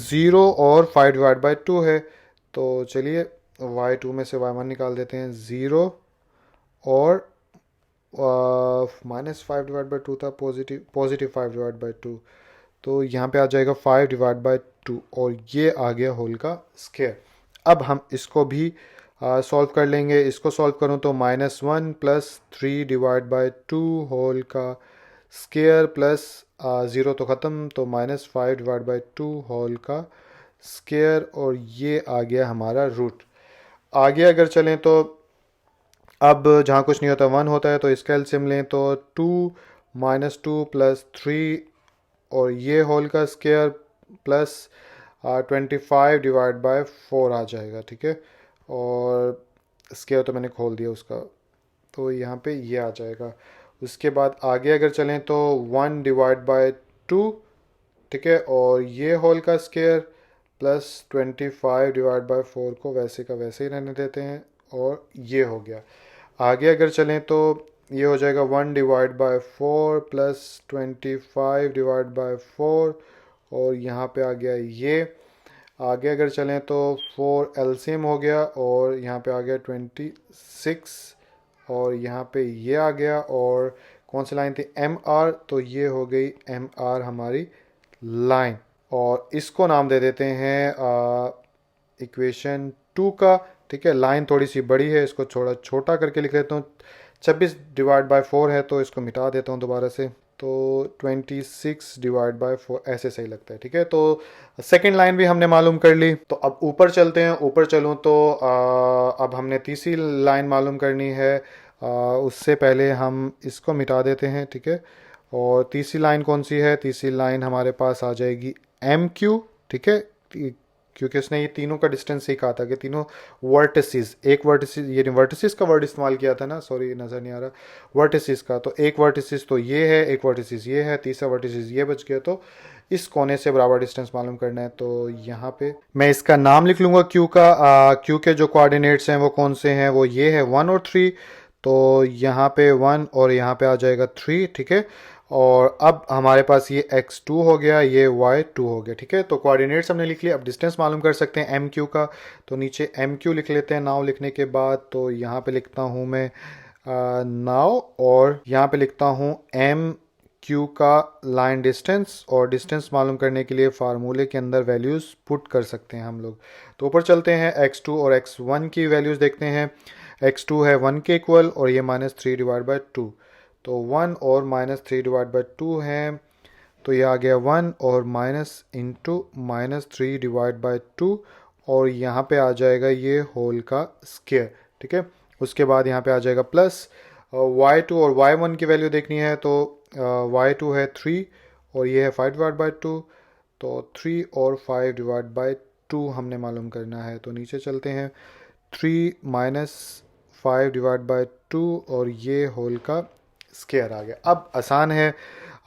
0 और 5 डिवाइड बाई 2 है, तो चलिए y2 में से y1 निकाल देते हैं। 0 और -5 डिवाइड बाई 2 था, पॉजिटिव 5 डिवाइड बाई 2, तो यहाँ पे आ जाएगा 5 डिवाइड बाई 2, और ये आ गया होल का स्क्वायर। अब हम इसको भी सॉल्व कर लेंगे। इसको सॉल्व करूँ तो -1 प्लस 3 डिवाइड बाई 2 होल का स्क्वायर प्लस 0 तो ख़त्म, तो -5 डिवाइड बाई 2 होल का स्क्वायर, और ये आ गया हमारा रूट। आगे अगर चलें तो अब जहाँ कुछ नहीं होता 1 होता है, तो इसका एलसीएम लें तो 2 -2 प्लस 3 और ये होल का स्क्वायर प्लस 25 डिवाइड बाय 4 आ जाएगा, ठीक है। और स्क्वायर तो मैंने खोल दिया उसका, तो यहाँ पे ये आ जाएगा। उसके बाद आगे अगर चलें तो 1 डिवाइड बाय 2, ठीक है, और ये होल का स्क्वायर प्लस 25 डिवाइड बाय 4 को वैसे का वैसे ही रहने देते हैं, और ये हो गया। आगे अगर चलें तो ये हो जाएगा 1 divide by 4 plus 25 divide by 4, और यहाँ पे आ गया ये। आगे अगर चलें तो 4 एलसीएम हो गया, और यहाँ पे आ गया 26, और यहाँ पे ये आ गया। और कौन सी लाइन थी, एम आर, तो ये हो गई एम आर हमारी लाइन, और इसको नाम दे देते हैं इक्वेशन 2 का, ठीक है। लाइन थोड़ी सी बड़ी है, इसको थोड़ा छोटा करके लिख लेता हूँ। 26 डिवाइड बाय 4 है, तो इसको मिटा देता हूँ दोबारा से, तो 26 डिवाइड बाय 4 ऐसे सही लगता है, ठीक है। तो सेकंड लाइन भी हमने मालूम कर ली। तो अब ऊपर चलते हैं। ऊपर चलूँ तो अब हमने तीसरी लाइन मालूम करनी है। उससे पहले हम इसको मिटा देते हैं, ठीक है। और तीसरी लाइन कौन सी है, तीसरी लाइन हमारे पास आ जाएगी एम क्यू, ठीक है, क्योंकि उसने ये तीनों का डिस्टेंस ही कहा था कि तीनों वर्टिसेस, एक वर्टिसेस, ये वर्टिसेस का वर्ड इस्तेमाल किया था ना, सॉरी नज़र नहीं आ रहा, वर्टिसेस का, तो एक वर्टिसेस तो ये है, एक वर्टिसेस ये है, तीसरा वर्टिसेस ये बच गया, तो इस कोने से बराबर डिस्टेंस मालूम करना है। तो यहाँ पे मैं इसका नाम लिख लूँगा क्यू का। क्यू के जो कोऑर्डिनेट्स हैं वो कौन से हैं, वो ये है 1 और 3, तो यहाँ पे 1 और यहाँ पे आ जाएगा 3, ठीक है। और अब हमारे पास ये x2 हो गया, ये y2 हो गया, ठीक है। तो कोऑर्डिनेट्स हमने लिख लिया। अब डिस्टेंस मालूम कर सकते हैं एम क्यू का, तो नीचे एम क्यू लिख लेते हैं नाव लिखने के बाद। तो यहाँ पे लिखता हूँ मैं नाव, और यहाँ पे लिखता हूँ एम क्यू का लाइन डिस्टेंस, और डिस्टेंस मालूम करने के लिए फार्मूले के अंदर वैल्यूज़ पुट कर सकते हैं हम लोग। तो ऊपर चलते हैं, x2 और x1 की वैल्यूज़ देखते हैं। x2 है 1 के इक्वल और ये -3/2, तो 1 और -3/2 है, तो ये आ गया 1 और माइनस इंटू -3/2, और यहाँ पे आ जाएगा ये होल का स्क्वायर, ठीक है। उसके बाद यहाँ पे आ जाएगा प्लस y2 और y1 की वैल्यू देखनी है, तो y2 है 3 और ये है 5/2, तो 3 और 5/2 हमने मालूम करना है। तो नीचे चलते हैं, 3 - 5/2 और ये होल का स्क्वायर आ गया। अब आसान है,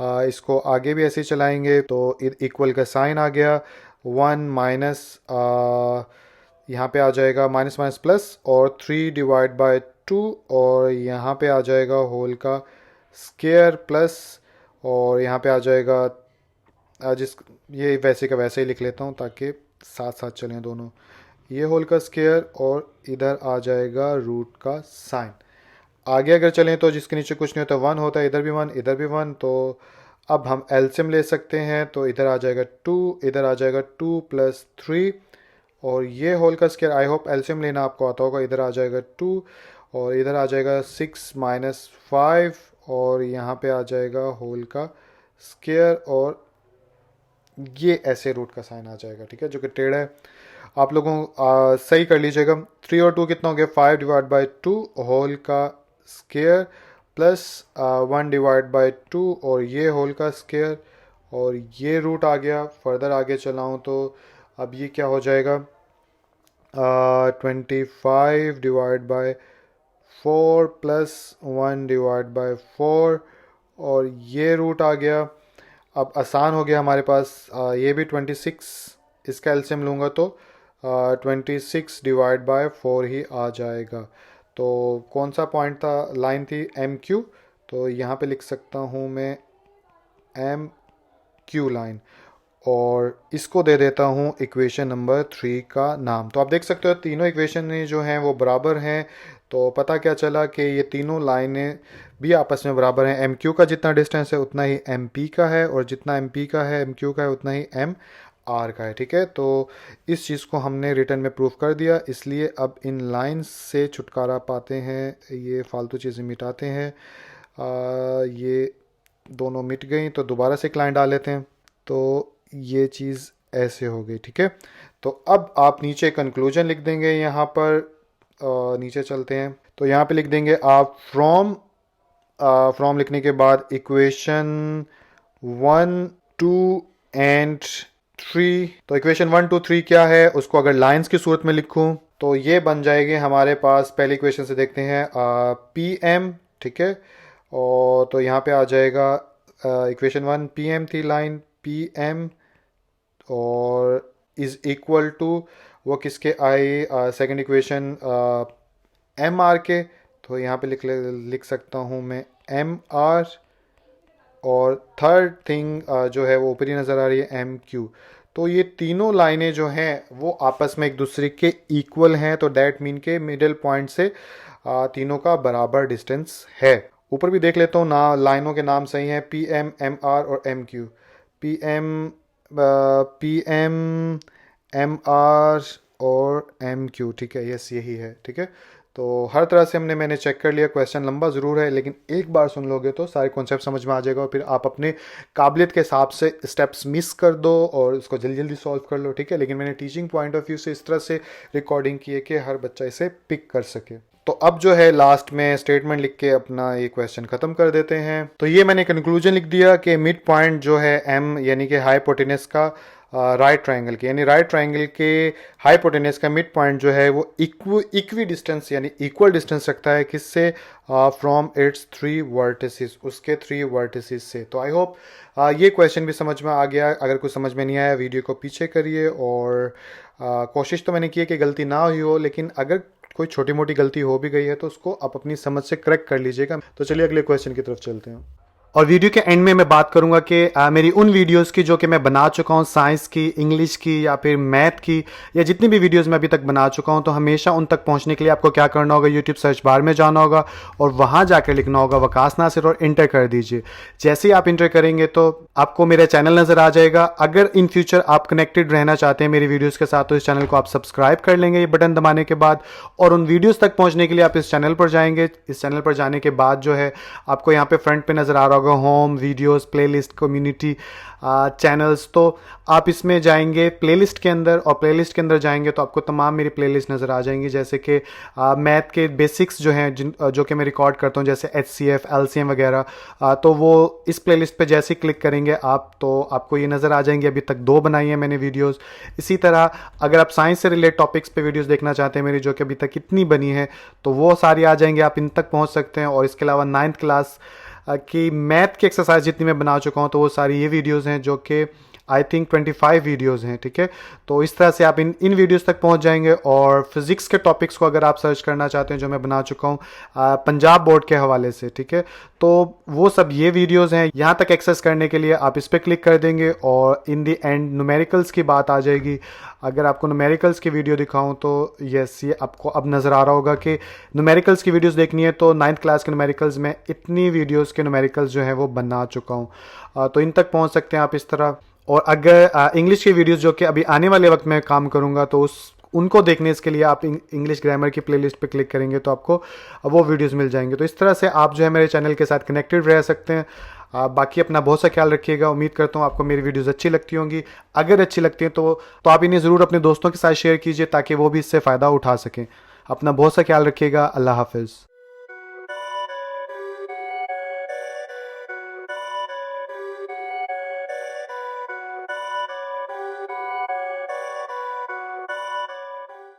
इसको आगे भी ऐसे ही चलाएंगे, तो इक्वल का साइन आ गया, 1 माइनस यहाँ पे आ जाएगा माइनस माइनस प्लस, और 3/2, और यहाँ पे आ जाएगा होल का स्क्वायर प्लस, और यहाँ पे आ जाएगा जिस ये वैसे का वैसे ही लिख लेता हूँ ताकि साथ साथ चलें दोनों, ये होल का स्क्वायर और इधर आ जाएगा रूट का साइन। आगे अगर चलें तो जिसके नीचे कुछ नहीं होता 1 होता है, इधर भी 1 इधर भी 1, तो अब हम एलसीएम ले सकते हैं, तो इधर आ जाएगा 2, इधर आ जाएगा 2 + 3, और ये होल का स्क्वायर, आई होप एलसीएम लेना आपको आता होगा, इधर आ जाएगा 2 और इधर आ जाएगा 6 - 5, और यहाँ पे आ जाएगा होल का स्क्वायर, और ये ऐसे रूट का साइन आ जाएगा, ठीक है, जो कि टेढ़ा है। आप लोगों सही कर लीजिएगा। 3 और 2 कितना हो गया, 5/2 होल का स्क्वायर प्लस 1/2 और ये होल का स्क्वायर, और ये रूट आ गया। फर्दर आगे चलाऊँ तो अब ये क्या हो जाएगा, 25/4 प्लस 1/4, और ये रूट आ गया। अब आसान हो गया हमारे पास, ये भी 26, इसका एलसीएम लूँगा तो 26/4 ही आ जाएगा। तो कौन सा पॉइंट था, लाइन थी MQ, तो यहाँ पे लिख सकता हूँ मैं MQ लाइन, और इसको दे देता हूँ इक्वेशन नंबर 3 का नाम। तो आप देख सकते हो तीनों इक्वेशन जो हैं वो बराबर हैं, तो पता क्या चला कि ये तीनों लाइनें भी आपस में बराबर हैं। MQ का जितना डिस्टेंस है उतना ही MP का है, और जितना MP का है MQ का है उतना ही MR का है, ठीक है। तो इस चीज़ को हमने रिटर्न में प्रूफ कर दिया, इसलिए अब इन लाइंस से छुटकारा पाते हैं, ये फालतू चीज़ें मिटाते हैं। ये दोनों मिट गई, तो दोबारा से एक लाइन डाल लेते हैं, तो ये चीज़ ऐसे हो गई, ठीक है। तो अब आप नीचे कंक्लूजन लिख देंगे, यहाँ पर नीचे चलते हैं, तो यहाँ पे लिख देंगे आप फ्रॉम लिखने के बाद इक्वेशन 1, 2 एंड 3। तो इक्वेशन 1, 2, 3 क्या है, उसको अगर लाइंस की सूरत में लिखूं तो ये बन जाएगी हमारे पास। पहले इक्वेशन से देखते हैं, PM, ठीक है, और तो यहाँ पे आ जाएगा इक्वेशन 1 PM थी लाइन, PM और इज इक्वल टू वो किसके आई, सेकंड इक्वेशन MR के, तो यहाँ पे लिख सकता हूँ मैं MR, और थर्ड थिंग जो है वो ऊपरी नज़र आ रही है MQ। तो ये तीनों लाइनें जो हैं वो आपस में एक दूसरे के इक्वल हैं, तो डैट मीन के मिडिल पॉइंट से तीनों का बराबर डिस्टेंस है। ऊपर भी देख लेता हूँ ना, लाइनों के नाम सही हैं, PM, MR और MQ। PM, MR और MQ, ठीक है, यस यही है, ठीक है। तो हर तरह से मैंने चेक कर लिया। क्वेश्चन लंबा ज़रूर है, लेकिन एक बार सुन लोगे तो सारे कॉन्सेप्ट समझ में आ जाएगा, और फिर आप अपने काबिलियत के हिसाब से स्टेप्स मिस कर दो और उसको जल्दी जल्दी सॉल्व कर लो, ठीक है। लेकिन मैंने टीचिंग पॉइंट ऑफ व्यू से इस तरह से रिकॉर्डिंग की है कि हर बच्चा इसे पिक कर सके। तो अब जो है लास्ट में स्टेटमेंट लिख के अपना ये क्वेश्चन खत्म कर देते हैं। तो ये मैंने कंक्लूजन लिख दिया कि मिड पॉइंट जो है M यानी कि हाइपोटेनस का राइट ट्रायंगल के, यानी राइट ट्रायंगल के हाइपोटेनस का मिड पॉइंट जो है वो इक्वी डिस्टेंस यानी इक्वल डिस्टेंस रखता है, किससे, फ्रॉम इट्स 3 वर्टिसेस, उसके 3 वर्टिसेस से। तो आई होप ये क्वेश्चन भी समझ में आ गया। अगर कुछ समझ में नहीं आया वीडियो को पीछे करिए, और कोशिश तो मैंने की है कि गलती ना हुई हो, लेकिन अगर कोई छोटी मोटी गलती हो भी गई है तो उसको आप अपनी समझ से करेक्ट कर लीजिएगा। तो चलिए अगले क्वेश्चन की तरफ चलते हैं। और वीडियो के एंड में मैं बात करूंगा कि मेरी उन वीडियोस की जो कि मैं बना चुका हूं, साइंस की, इंग्लिश की या फिर मैथ की, या जितनी भी वीडियोस मैं अभी तक बना चुका हूं, तो हमेशा उन तक पहुंचने के लिए आपको क्या करना होगा, यूट्यूब सर्च बार में जाना होगा और वहां जाकर लिखना होगा वकास नासिर और इंटर कर दीजिए। जैसे ही आप इंटर करेंगे तो आपको मेरा चैनल नजर आ जाएगा। अगर इन फ्यूचर आप कनेक्टेड रहना चाहते हैं मेरी वीडियोस के साथ तो इस चैनल को आप सब्सक्राइब कर लेंगे ये बटन दबाने के बाद, और उन वीडियोस तक पहुंचने के लिए आप इस चैनल पर जाएंगे। इस चैनल पर जाने के बाद जो है आपको यहाँ पे फ्रंट पे नजर आ रहा होगा home, videos, playlist, community, channels. तो आप इसमें जाएंगे प्लेलिस्ट के अंदर, और प्लेलिस्ट के अंदर जाएंगे तो आपको तमाम मेरी प्लेलिस्ट नज़र आ जाएंगी, जैसे कि मैथ के बेसिक्स जो हैं जो कि मैं रिकॉर्ड करता हूं, जैसे HCF, LCM वगैरह। तो वो इस प्लेलिस्ट पे जैसे ही क्लिक करेंगे आप तो आपको ये नज़र आ जाएंगे। अभी तक 2 बनाई हैं मैंने वीडियोस। इसी तरह अगर आप साइंस से रिलेटेड टॉपिक्स पे वीडियोस देखना चाहते हैं मेरी, जो कि अभी तक इतनी बनी है, तो वो सारी आ जाएंगे, आप इन तक पहुंच सकते हैं। और इसके अलावा 9th क्लास कि मैथ की एक्सरसाइज जितनी मैं बना चुका हूं, तो वो सारी ये वीडियोस हैं जो कि आई थिंक 25 वीडियोस हैं, ठीक है। तो इस तरह से आप इन वीडियोस तक पहुंच जाएंगे। और फिजिक्स के टॉपिक्स को अगर आप सर्च करना चाहते हैं जो मैं बना चुका हूं पंजाब बोर्ड के हवाले से, ठीक है, तो वो सब ये वीडियोस हैं। यहाँ तक एक्सेस करने के लिए आप इस पर क्लिक कर देंगे और इन दी एंड न्यूमेरिकल्स की बात आ जाएगी। अगर आपको न्यूमेरिकल्स की वीडियो दिखाऊं तो यस, ये आपको अब नज़र आ रहा होगा कि न्यूमेरिकल्स की वीडियोस देखनी है तो 9th क्लास के न्यूमेरिकल्स में इतनी वीडियोस के न्यूमेरिकल्स जो है वो बना चुका हूँ। तो इन तक पहुँच सकते हैं आप इस तरह। और अगर इंग्लिश की वीडियोस जो कि अभी आने वाले वक्त में काम करूंगा तो उनको देखने इसके लिए आप इंग्लिश ग्रामर की प्लेलिस्ट पे क्लिक करेंगे तो आपको वो वीडियोस मिल जाएंगे। तो इस तरह से आप जो है मेरे चैनल के साथ कनेक्टेड रह सकते हैं। बाकी अपना बहुत सा ख्याल रखिएगा। उम्मीद करता हूँ आपको मेरी वीडियोस अच्छी लगती होंगी। अगर अच्छी लगती हैं तो आप इन्हें ज़रूर अपने दोस्तों के साथ शेयर कीजिए ताकि वो भी इससे फ़ायदा उठा सकें। अपना बहुत सा ख्याल रखिएगा। अल्लाह हाफिज़।